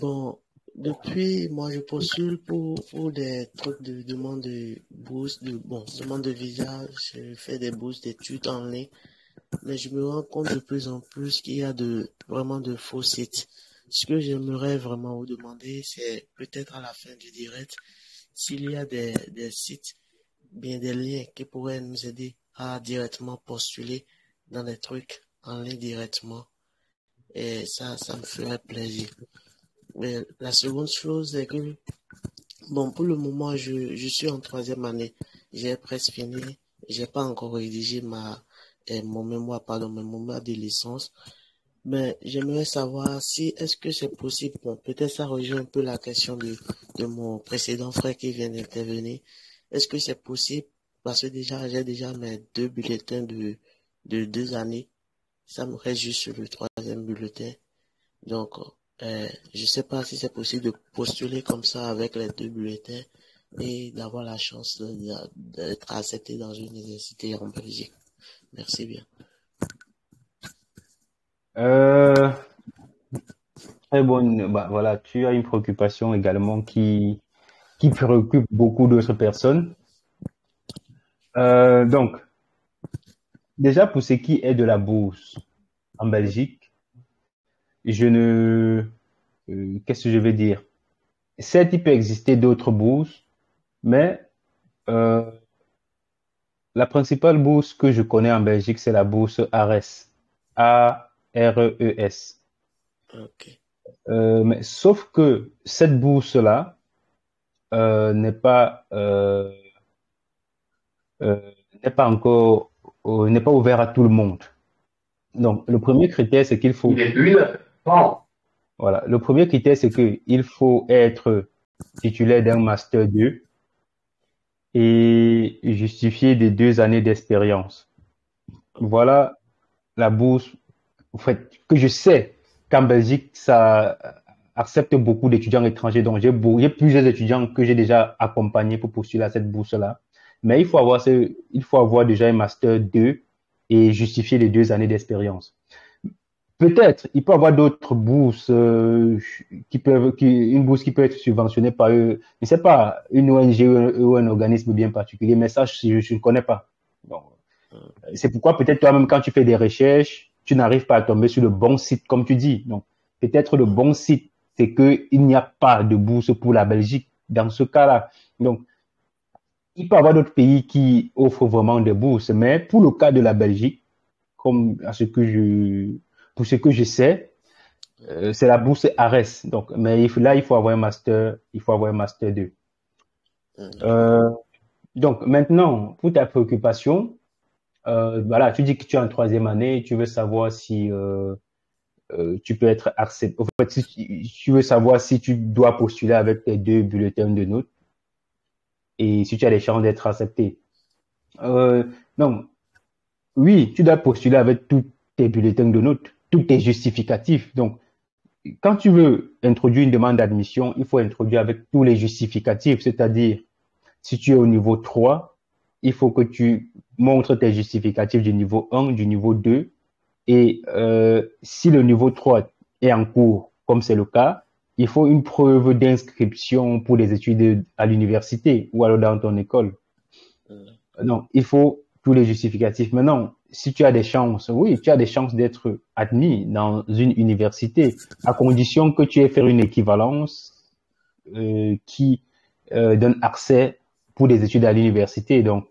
Bon, depuis, moi je postule pour des trucs de demande bourses, demande de visa, je fais des bourses d'études en ligne, mais je me rends compte de plus en plus qu'il y a vraiment de faux sites. Ce que j'aimerais vraiment vous demander, c'est peut-être à la fin du direct, s'il y a des sites, bien des liens qui pourraient nous aider à directement postuler dans des trucs en ligne directement. Et ça me ferait plaisir. Mais la seconde chose, c'est que, pour le moment, je suis en 3e année. J'ai presque fini. J'ai pas encore rédigé mon mémoire, mon mémoire de licence. Mais j'aimerais savoir si, est-ce que c'est possible, peut-être ça rejoint un peu la question de mon précédent frère qui vient d'intervenir. Est-ce que c'est possible, parce que j'ai déjà mes 2 bulletins de 2 années. Ça me reste juste sur le 3e bulletin. Donc, je sais pas si c'est possible de postuler comme ça avec les 2 bulletins et d'avoir la chance d'être accepté dans une université en Belgique. Merci bien. Très bonne. Bah, voilà, tu as une préoccupation également qui préoccupe beaucoup d'autres personnes. Donc, déjà pour ce qui est de la bourse en Belgique, qu'est-ce que je vais dire? Certes, il peut exister d'autres bourses, mais euh, la principale bourse que je connais en Belgique, c'est la bourse ARES. ARES. Ok. Mais sauf que cette bourse-là n'est pas euh, n'est pas ouverte à tout le monde. Donc, le premier critère, c'est qu'il faut. Il est 1h30. Voilà. Le premier critère, c'est qu'il faut être titulaire d'un Master 2 et justifier des 2 années d'expérience. Voilà la bourse, en fait, que je sais qu'en Belgique, ça accepte beaucoup d'étudiants étrangers. Donc, il y a plusieurs étudiants que j'ai déjà accompagnés pour postuler à cette bourse-là. Mais il faut avoir déjà un Master 2 et justifier les 2 années d'expérience. Peut-être, il peut y avoir d'autres bourses une bourse qui peut être subventionnée par eux, je ne sais pas, une ONG ou un organisme bien particulier, mais ça, je ne connais pas. Donc, c'est pourquoi peut-être toi-même, quand tu fais des recherches, tu n'arrives pas à tomber sur le bon site, comme tu dis. Donc, peut-être le bon site, c'est qu'il n'y a pas de bourse pour la Belgique dans ce cas-là. Donc, il peut y avoir d'autres pays qui offrent vraiment des bourses, mais pour le cas de la Belgique, comme pour ce que je sais, c'est la bourse ARES. Donc, mais là, il faut avoir un master 2. Donc, maintenant, pour ta préoccupation, voilà, tu dis que tu es en 3e année, tu veux savoir si tu peux être accepté. En fait, tu veux savoir si tu dois postuler avec tes 2 bulletins de notes et si tu as des chances d'être accepté. Donc, oui, tu dois postuler avec tous tes bulletins de notes, tous tes justificatifs. Donc, quand tu veux introduire une demande d'admission, il faut introduire avec tous les justificatifs, c'est-à-dire, si tu es au niveau 3, il faut que tu montres tes justificatifs du niveau 1, du niveau 2, et si le niveau 3 est en cours, comme c'est le cas, il faut une preuve d'inscription pour les études à l'université ou alors dans ton école. Donc, il faut tous les justificatifs. Maintenant, si tu as des chances, oui, tu as des chances d'être admis dans une université, à condition que tu aies fait une équivalence qui donne accès pour des études à l'université. Donc,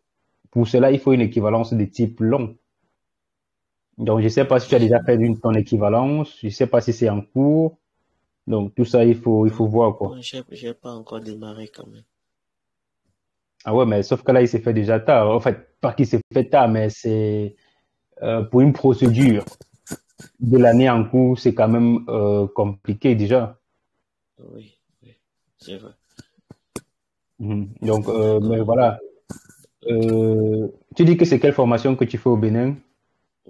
pour cela, il faut une équivalence de type long. Donc, je ne sais pas si tu as déjà fait ton équivalence, je ne sais pas si c'est en cours. Donc, tout ça, il faut voir, quoi. J'ai pas encore démarré quand même. Ah ouais, mais sauf que là, il s'est fait déjà tard. En fait, pas qu'il s'est fait tard, mais c'est pour une procédure de l'année en cours, c'est quand même compliqué déjà. Oui, c'est vrai. Donc, mais voilà. Tu dis que c'est quelle formation que tu fais au Bénin?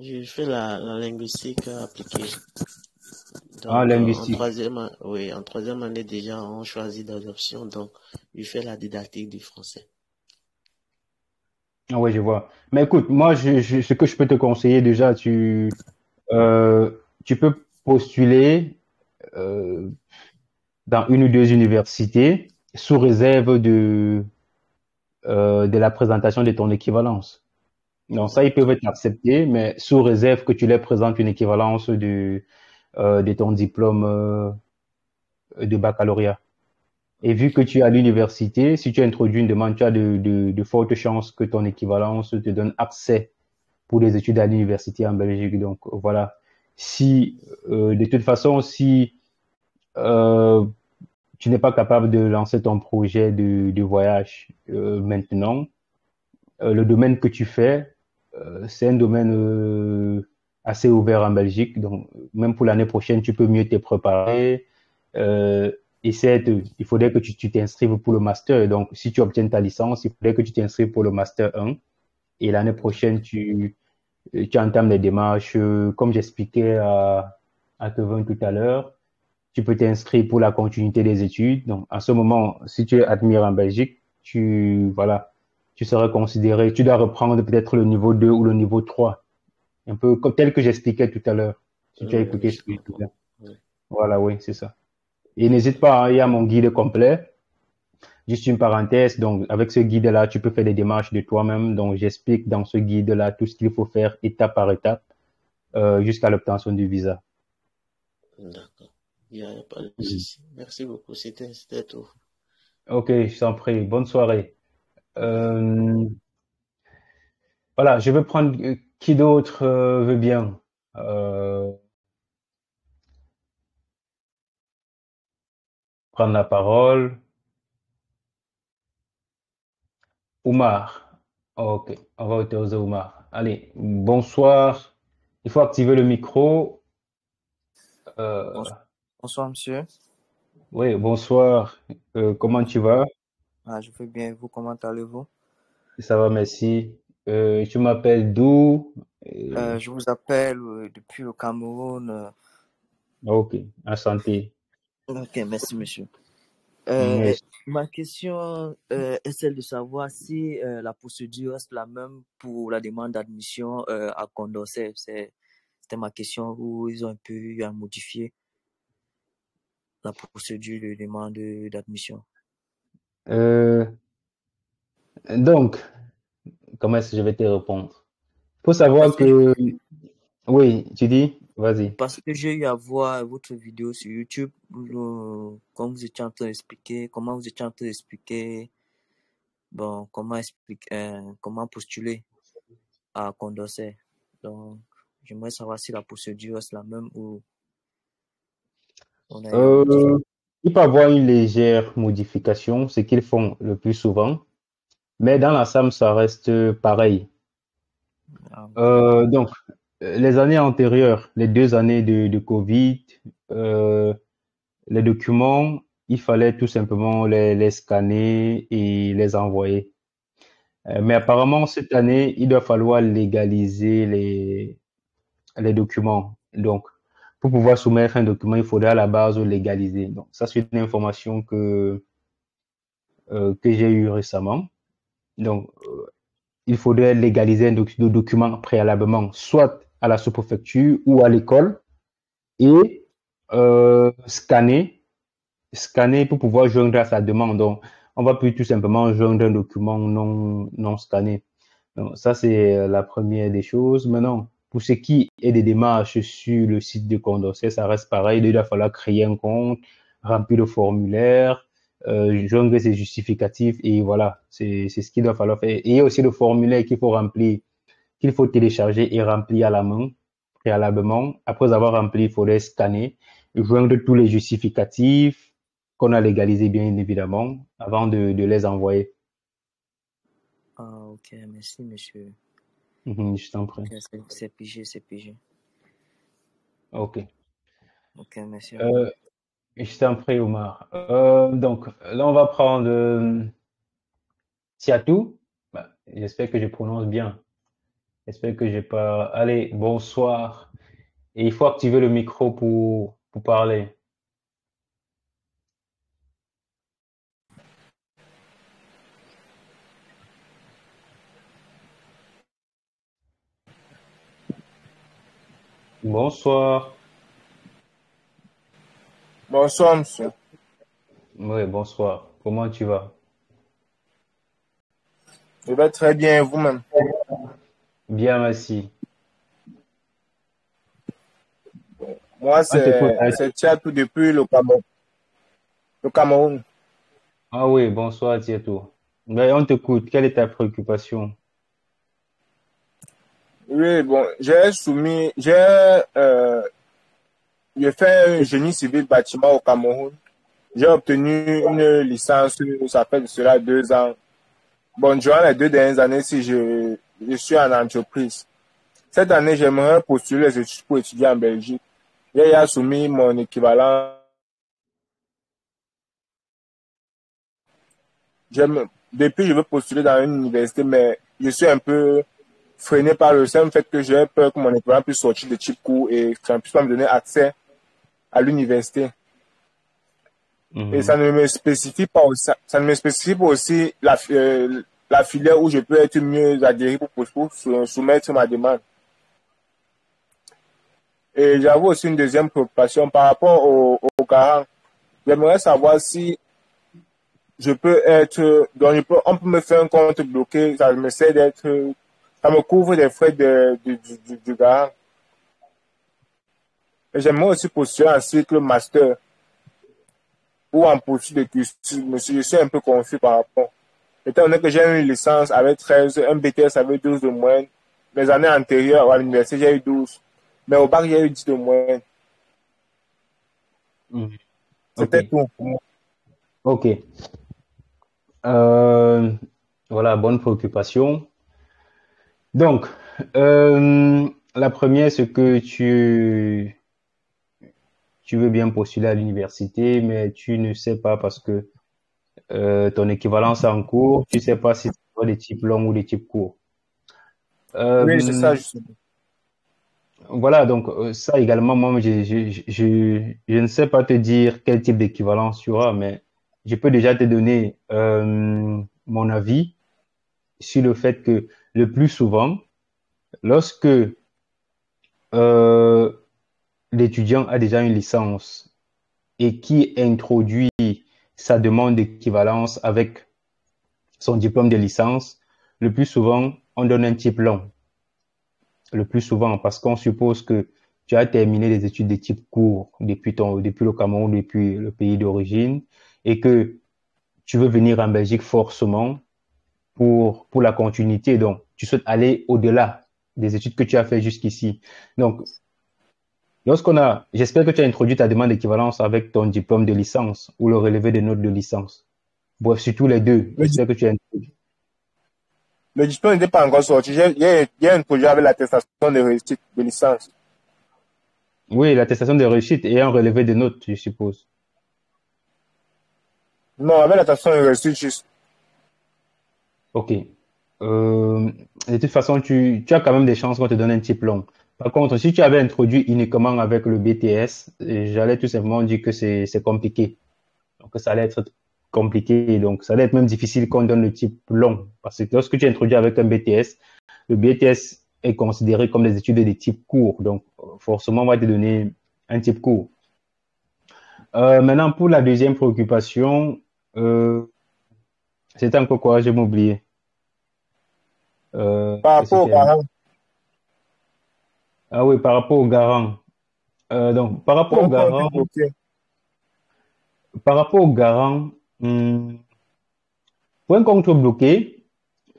Je fais la linguistique appliquée. Donc, linguistique. En 3e année déjà, on choisit des options. Donc, je fais la didactique du français. Ah ouais, je vois. Mais écoute, moi, ce que je peux te conseiller déjà, tu peux postuler dans une ou 2 universités sous réserve de la présentation de ton équivalence. Donc ça, ils peuvent être acceptés, mais sous réserve que tu leur présentes une équivalence de ton diplôme de baccalauréat. Et vu que tu es à l'université, si tu introduis une demande, tu as de fortes chances que ton équivalence te donne accès pour des études à l'université en Belgique. Donc voilà. Si de toute façon, si euh, tu n'es pas capable de lancer ton projet de voyage maintenant, le domaine que tu fais, c'est un domaine assez ouvert en Belgique. Donc, même pour l'année prochaine, tu peux mieux te préparer. Euh, il faudrait que tu t'inscrives pour le master. Donc, si tu obtiens ta licence, il faudrait que tu t'inscrives pour le master 1. Et l'année prochaine, tu entames les démarches, comme j'expliquais à Kevin tout à l'heure. Tu peux t'inscrire pour la continuité des études. Donc, à ce moment, si tu es admis en Belgique, voilà, tu seras considéré, tu dois reprendre peut-être le niveau 2 ou le niveau 3. Un peu comme tel que j'expliquais tout à l'heure. Si tu as Oui, écouté je ce que je comprends. disais. Oui. Voilà, oui, c'est ça. Et n'hésite pas, hein, il y a mon guide complet. Juste une parenthèse. Donc, avec ce guide-là, tu peux faire des démarches de toi-même. Donc, j'explique dans ce guide-là tout ce qu'il faut faire étape par étape, jusqu'à l'obtention du visa. D'accord. Il n'y a pas de souci. Merci beaucoup. C'était tout. Ok, je t'en prie. Bonne soirée. Euh, Voilà, je veux prendre qui d'autre veut bien euh, prendre la parole. Oumar. Ok, on va autoriser Oumar. Allez, bonsoir. Il faut activer le micro. Euh, Bonsoir, monsieur. oui, bonsoir. Comment tu vas? Ah, je vais bien. Vous, comment allez-vous? Ça va, merci. Tu m'appelles d'où? Euh, Je vous appelle depuis le Cameroun. ok, enchanté. Ok, merci, monsieur. Oui. Ma question est celle de savoir si la procédure reste la même pour la demande d'admission à Condorcet. C'était ma question où ils ont un peu eu à modifier la procédure de demande d'admission. Euh, donc, comment est-ce que je vais te répondre? Il faut savoir Parce que que, oui, tu dis, vas-y. Parce que j'ai eu à voir votre vidéo sur YouTube, comme vous étiez en train d'expliquer, comment vous étiez en train d'expliquer, bon, comment postuler à Condorcet. Donc, j'aimerais savoir si la procédure est la même ou on a eu à modifier. Euh, il peut y avoir une légère modification, ce qu'ils font le plus souvent, mais dans l'ensemble, ça reste pareil. Ah, ok. Donc, les années antérieures, les 2 années de Covid, euh, les documents, il fallait tout simplement les scanner et les envoyer. Mais apparemment, cette année, il doit falloir légaliser les documents. Donc, pour pouvoir soumettre un document, il faudrait à la base le légaliser. Donc, ça, c'est une information que j'ai eue récemment. Donc, il faudrait légaliser le document préalablement, soit à la sous-préfecture ou à l'école, et scanner pour pouvoir joindre à sa demande. Donc, on va plus tout simplement joindre un document non scanné. Donc, ça, c'est la première des choses. Maintenant, pour ce qui est des démarches sur le site de Condorcet, ça reste pareil. Il va falloir créer un compte, remplir le formulaire, joindre ses justificatifs et voilà, c'est ce qu'il va falloir faire. Et il y a aussi le formulaire qu'il faut remplir, qu'il faut télécharger et remplir à la main préalablement. Après avoir rempli, il faudrait scanner, joindre tous les justificatifs qu'on a légalisés bien évidemment avant de les envoyer. Ah, ok, merci, monsieur. Je t'en prie. Ok, c'est pigé, c'est pigé. Ok. Ok, merci à vous. Euh, je t'en prie, Omar. Donc, là, on va prendre Tiatou. Bah, j'espère que je prononce bien. J'espère que j'ai pas. Allez, bonsoir. Et il faut activer le micro pour parler. Bonsoir. Bonsoir, monsieur. Oui, bonsoir. Comment tu vas? Je vais très bien, vous-même. Bien, merci. Moi, On t'écoute. c'est Tchatou depuis le Cameroun. Le Cameroun. Ah oui, bonsoir, Tieto. Mais on t'écoute. Quelle est ta préoccupation? Oui, bon, j'ai fait un génie civil bâtiment au Cameroun. J'ai obtenu une licence, ça fait de cela 2 ans. Bon, durant les 2 dernières années, si je suis en entreprise. Cette année, j'aimerais postuler les études pour étudier en Belgique. J'ai déjà soumis mon équivalent. Depuis, je veux postuler dans une université, mais je suis un peu freiné par le simple fait que j'ai peur que mon équivalent puisse sortir de type court et que ça ne puisse pas me donner accès à l'université. Et ça ne me spécifie pas aussi, ça ne me spécifie pas aussi la filière où je peux être mieux adhéré pour soumettre ma demande. Et j'avoue aussi une deuxième préoccupation par rapport au garant. J'aimerais savoir si je peux être, on peut me faire un compte bloqué, ça me couvre des frais du garant. Et j'aimerais aussi postuler en cycle master ou en poursuite de cursus. Monsieur, je suis un peu confus par rapport. Étant donné que j'ai une licence avec 13, un BTS avec 12 de moyenne, les années antérieures à l'université, j'ai eu 12. Mais au bac, j'ai eu 10 de moyenne. C'était tout. Ok. Voilà, bonne préoccupation. Donc, la première, c'est que tu veux bien postuler à l'université, mais tu ne sais pas parce que ton équivalence en cours, tu sais pas si c'est des types longs ou des types courts. Oui, c'est ça, justement. Voilà, donc ça également, moi, je ne sais pas te dire quel type d'équivalence tu auras, mais je peux déjà te donner mon avis sur le fait que le plus souvent, lorsque l'étudiant a déjà une licence et qui introduit sa demande d'équivalence avec son diplôme de licence, le plus souvent, on donne un type long. Le plus souvent, parce qu'on suppose que tu as terminé les études de type court depuis le Cameroun, depuis le pays d'origine, et que tu veux venir en Belgique forcément pour la continuité. Donc, tu souhaites aller au-delà des études que tu as fait jusqu'ici. Donc, j'espère que tu as introduit ta demande d'équivalence avec ton diplôme de licence ou le relevé des notes de licence. Bref, surtout les deux. J'espère que tu as introduit. Le diplôme n'était pas encore sorti. J'ai introduit avec l'attestation de réussite de licence. Oui, l'attestation de réussite et un relevé des notes, je suppose. Non, avec l'attestation de réussite juste. Ok. De toute façon, tu as quand même des chances qu'on te donne un type long. Par contre, si tu avais introduit uniquement avec le BTS, j'allais tout simplement dire que c'est compliqué. Donc, ça allait être compliqué. Donc, ça allait être même difficile qu'on donne le type long. Parce que lorsque tu introduis avec un BTS, le BTS est considéré comme des études de type court. Donc, forcément, on va te donner un type court. Maintenant, pour la deuxième préoccupation, c'était encore quoi? Je m'ai oublié. Par rapport au garant. Ah oui, par rapport au garant. Donc, par rapport au garant, pour un compte bloqué,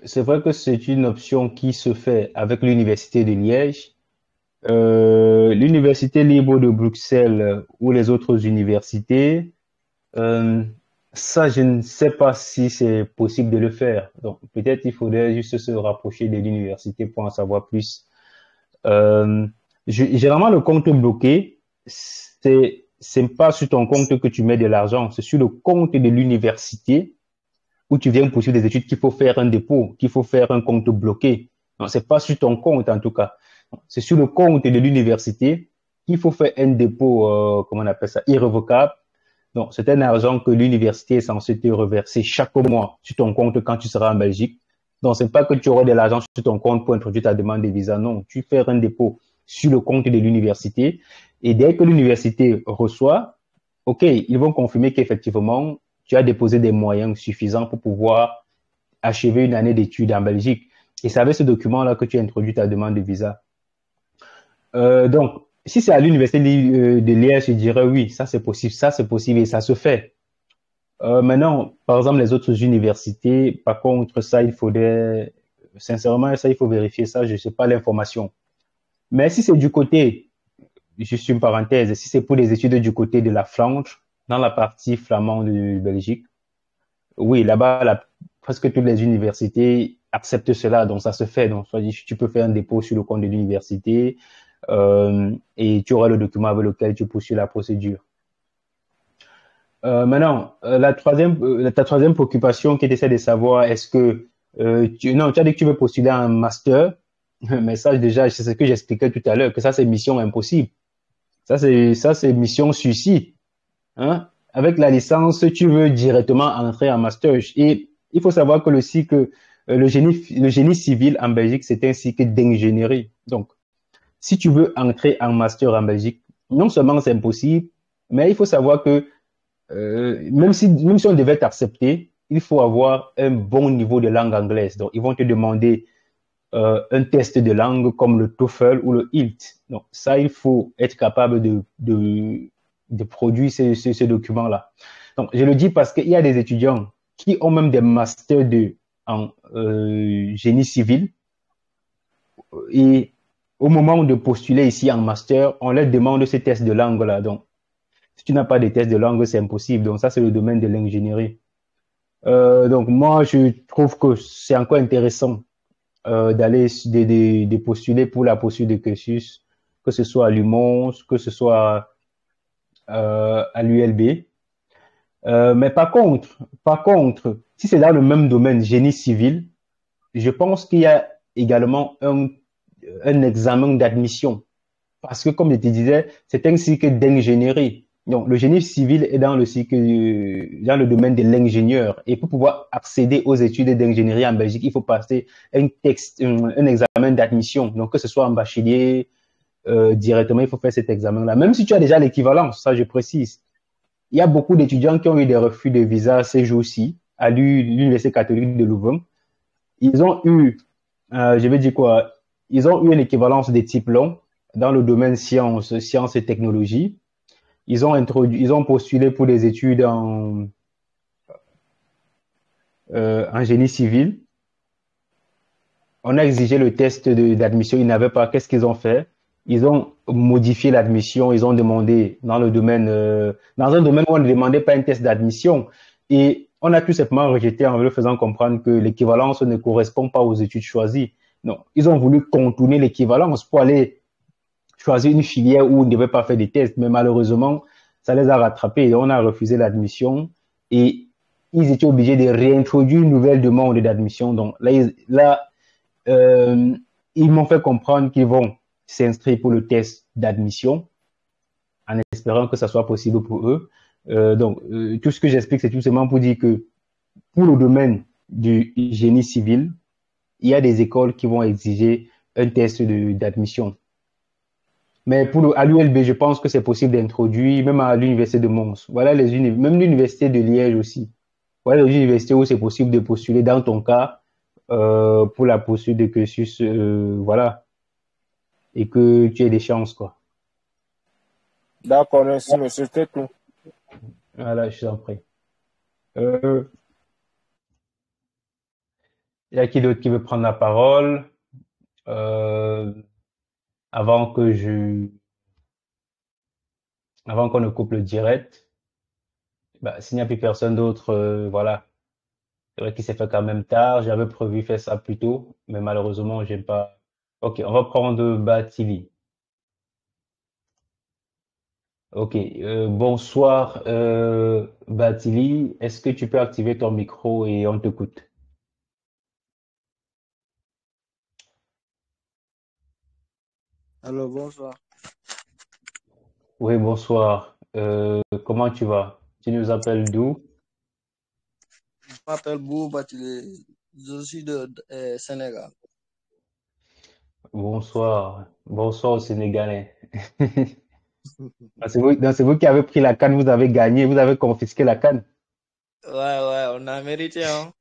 c'est vrai que c'est une option qui se fait avec l'Université de Liège, l'Université libre de Bruxelles ou les autres universités. Ça, je ne sais pas si c'est possible de le faire. Donc, peut-être il faudrait juste se rapprocher de l'université pour en savoir plus. Généralement, le compte bloqué, c'est pas sur ton compte que tu mets de l'argent, c'est sur le compte de l'université où tu viens poursuivre des études qu'il faut faire un dépôt, qu'il faut faire un compte bloqué. Non, c'est pas sur ton compte en tout cas. C'est sur le compte de l'université qu'il faut faire un dépôt, comment on appelle ça, irrévocable. Donc, c'est un argent que l'université est censée te reverser chaque mois sur ton compte quand tu seras en Belgique. Donc, c'est pas que tu auras de l'argent sur ton compte pour introduire ta demande de visa. Non, tu fais un dépôt sur le compte de l'université. Et dès que l'université reçoit, OK, ils vont confirmer qu'effectivement, tu as déposé des moyens suffisants pour pouvoir achevé une année d'études en Belgique. Et c'est avec ce document-là que tu as introduit ta demande de visa. Donc, si c'est à l'université de Liège, je dirais oui, ça c'est possible et ça se fait. Maintenant, par exemple, les autres universités, par contre, ça, sincèrement, ça, il faut vérifier ça, je sais pas l'information. Mais si c'est du côté, juste une parenthèse, si c'est pour des études du côté de la Flandre, dans la partie flamande de Belgique, oui, là-bas, presque toutes les universités acceptent cela, donc ça se fait. Donc, tu peux faire un dépôt sur le compte de l'université et tu auras le document avec lequel tu poursuis la procédure. Maintenant, ta troisième préoccupation qui était de savoir est-ce que non, tu as dit que tu veux postuler un master, mais ça déjà, c'est ce que j'expliquais tout à l'heure, que ça c'est mission impossible. Ça c'est mission suicide. Hein? Avec la licence, tu veux directement entrer en master. Et il faut savoir que le cycle, le génie civil en Belgique, c'est un cycle d'ingénierie. Donc, si tu veux entrer en master en Belgique, non seulement c'est impossible, mais il faut savoir que même si on devait t'accepter, il faut avoir un bon niveau de langue anglaise. Donc, ils vont te demander un test de langue comme le TOEFL ou le IELTS. Donc, ça, il faut être capable de produire ce document-là. Donc, je le dis parce qu'il y a des étudiants qui ont même des masters en génie civil et au moment de postuler ici en master, on leur demande ces tests de langue-là. Donc, si tu n'as pas de test de langue, c'est impossible. Donc, ça, c'est le domaine de l'ingénierie. Donc, moi, je trouve que c'est encore intéressant d'aller de postuler pour la poursuite de cursus, que ce soit à l'UMONS, que ce soit à l'ULB. Mais par contre, si c'est dans le même domaine, génie civil, je pense qu'il y a également un examen d'admission. Parce que, comme je te disais, c'est un cycle d'ingénierie. Donc, le génie civil est dans dans le domaine de l'ingénieur. Et pour pouvoir accéder aux études d'ingénierie en Belgique, il faut passer un examen d'admission. Donc, que ce soit en bachelier, directement, il faut faire cet examen-là. Même si tu as déjà l'équivalence, ça je précise. Il y a beaucoup d'étudiants qui ont eu des refus de visa ces jours-ci à l'Université catholique de Louvain. Ils ont eu, je vais dire quoi, ils ont eu une équivalence de type long dans le domaine sciences et technologies. Ils ont postulé pour des études en génie civil. On a exigé le test d'admission, ils n'avaient pas. Qu'est-ce qu'ils ont fait? Ils ont modifié l'admission, ils ont demandé dans un domaine où on ne demandait pas un test d'admission. Et on a tout simplement rejeté en leur faisant comprendre que l'équivalence ne correspond pas aux études choisies. Non, ils ont voulu contourner l'équivalence pour aller choisir une filière où on ne devait pas faire des tests, mais malheureusement, ça les a rattrapés et on a refusé l'admission et ils étaient obligés de réintroduire une nouvelle demande d'admission. Donc là, ils m'ont fait comprendre qu'ils vont s'inscrire pour le test d'admission en espérant que ça soit possible pour eux. Donc, tout ce que j'explique, c'est tout simplement pour dire que pour le domaine du génie civil, il y a des écoles qui vont exiger un test d'admission. Mais à l'ULB, je pense que c'est possible d'introduire, même à l'université de Mons. Voilà même l'université de Liège aussi. Voilà les universités où c'est possible de postuler dans ton cas pour la poursuite de cursus, voilà, et que tu aies des chances, quoi. D'accord, merci, monsieur, c'était tout. Voilà, je t'en prie. Il y a qui d'autre qui veut prendre la parole avant qu'on ne coupe le direct? Bah, s'il n'y a plus personne d'autre, voilà. C'est vrai qu'il s'est fait quand même tard. J'avais prévu faire ça plus tôt, mais malheureusement, j'ai pas. Ok, on va prendre Batili. Ok, bonsoir Batili. Est-ce que tu peux activer ton micro et on t'écoute? Alors, bonsoir. Oui, bonsoir. Comment tu vas? Tu nous appelles d'où? Je m'appelle Bouba, je suis de Sénégal. Bonsoir. Bonsoir aux Sénégalais. C'est vous qui avez pris la canne, vous avez gagné, vous avez confisqué la canne. Ouais, on a mérité, hein.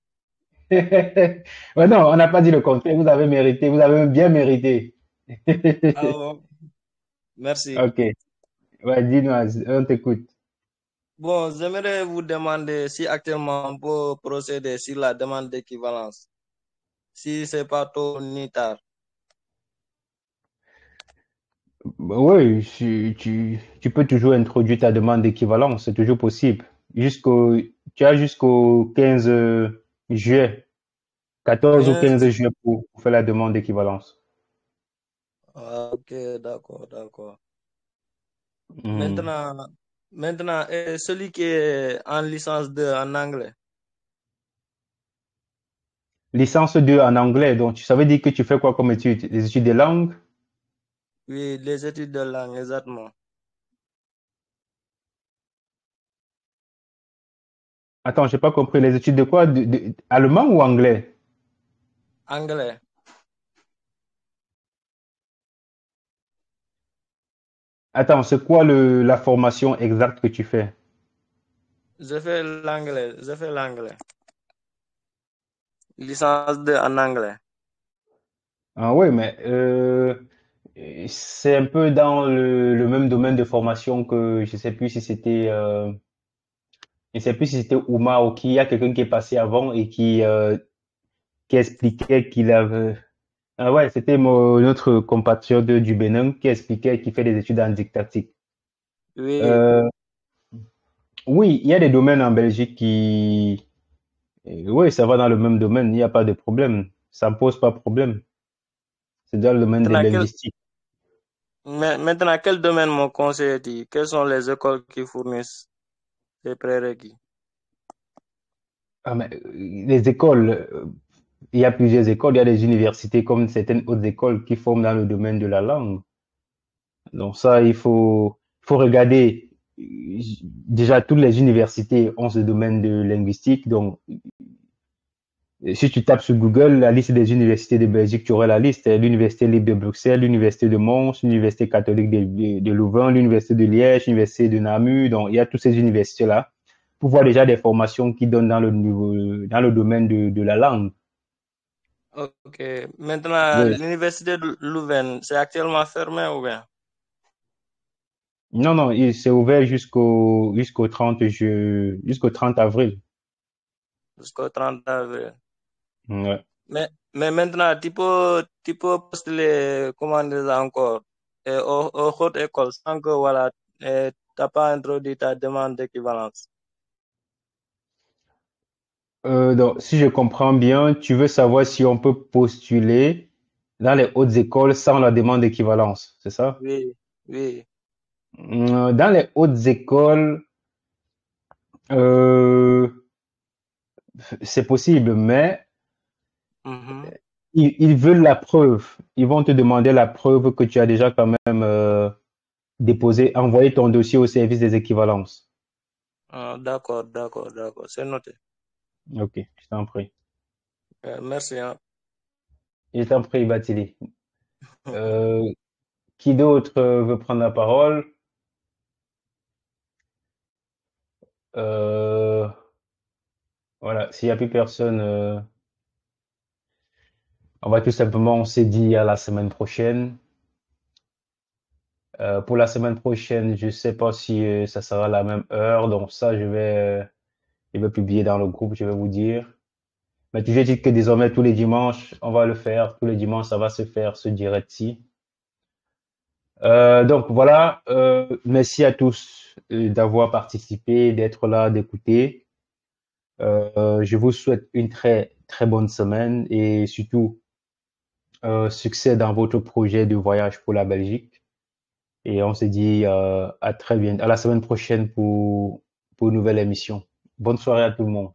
Ouais, non, on n'a pas dit le contraire. Vous avez mérité, vous avez bien mérité. Ah bon, merci. Ok. Ouais, dis-nous, on t'écoute. Bon, j'aimerais vous demander si actuellement on peut procéder sur la demande d'équivalence, si c'est pas tôt ni tard. Bah oui, tu peux toujours introduire ta demande d'équivalence, c'est toujours possible. Tu as jusqu'au 15 juillet, 14 ou 15 15. juillet pour faire la demande d'équivalence. Ah, ok, d'accord, d'accord. Hmm. Maintenant, celui qui est en licence 2 en anglais, Licence 2 en anglais, donc ça veut dire que tu fais quoi comme études? Les études des langues? oui, les études de langue, exactement. Attends, j'ai pas compris. Les études de quoi? Allemand ou anglais? Anglais. Attends, c'est quoi la formation exacte que tu fais? Je fais l'anglais. Licence 2 en anglais. Ah oui, mais c'est un peu dans le même domaine de formation que je sais plus si c'était Ouma ou qui, il y a quelqu'un qui est passé avant et qui expliquait qu'il avait, ah ouais, c'était notre compatriote du Bénin qui expliquait qu'il fait des études en didactique. Oui, Euh, oui, il y a des domaines en Belgique oui, ça va dans le même domaine, il n'y a pas de problème. Ça ne pose pas de problème. C'est dans le domaine des maintenant linguistiques. maintenant, quel domaine mon conseiller dit? Quelles sont les écoles qui fournissent les prérequis? Ah, mais les écoles, il y a plusieurs écoles, il y a des universités comme certaines autres écoles qui forment dans le domaine de la langue. Donc ça, faut regarder. Déjà, toutes les universités ont ce domaine de linguistique. Donc, si tu tapes sur Google la liste des universités de Belgique, tu auras la liste. L'Université libre de Bruxelles, l'Université de Mons, l'Université catholique de Louvain, l'Université de Liège, l'Université de Namur. Donc, il y a toutes ces universités-là pour voir déjà des formations qui donnent dans le domaine de la langue. Ok. Maintenant, Oui. l'université de Louvain, c'est actuellement fermé ou bien? Non, non, c'est ouvert jusqu'au 30 avril. Jusqu'au 30 avril. Ouais. Mais maintenant, tu peux postuler, comment dire ça encore, aux hautes écoles sans que, voilà, tu n'as pas introduit ta demande d'équivalence. Donc, si je comprends bien, tu veux savoir si on peut postuler dans les hautes écoles sans la demande d'équivalence, c'est ça? Oui, oui. Dans les hautes écoles, euh, c'est possible, mais Mhm. ils veulent la preuve. Ils vont te demander la preuve que tu as déjà quand même envoyé ton dossier au service des équivalences. Ah, d'accord, d'accord, d'accord. C'est noté. Ok, je t'en prie. Merci, hein. Je t'en prie, Batili. Euh, qui d'autre veut prendre la parole? Euh, voilà, s'il n'y a plus personne, on va tout simplement, on s'est dit à la semaine prochaine. Pour la semaine prochaine, je sais pas si ça sera la même heure, donc ça, je vais publier dans le groupe, je vais vous dire. Mais tu dis que désormais, tous les dimanches, on va le faire. Tous les dimanches, ça va se faire, ce direct-ci. Donc voilà, merci à tous d'avoir participé, d'être là, d'écouter. Je vous souhaite une très, très bonne semaine et surtout succès dans votre projet de voyage pour la Belgique. Et on se dit à très bientôt, à la semaine prochaine pour une nouvelle émission. Bonne soirée à tout le monde.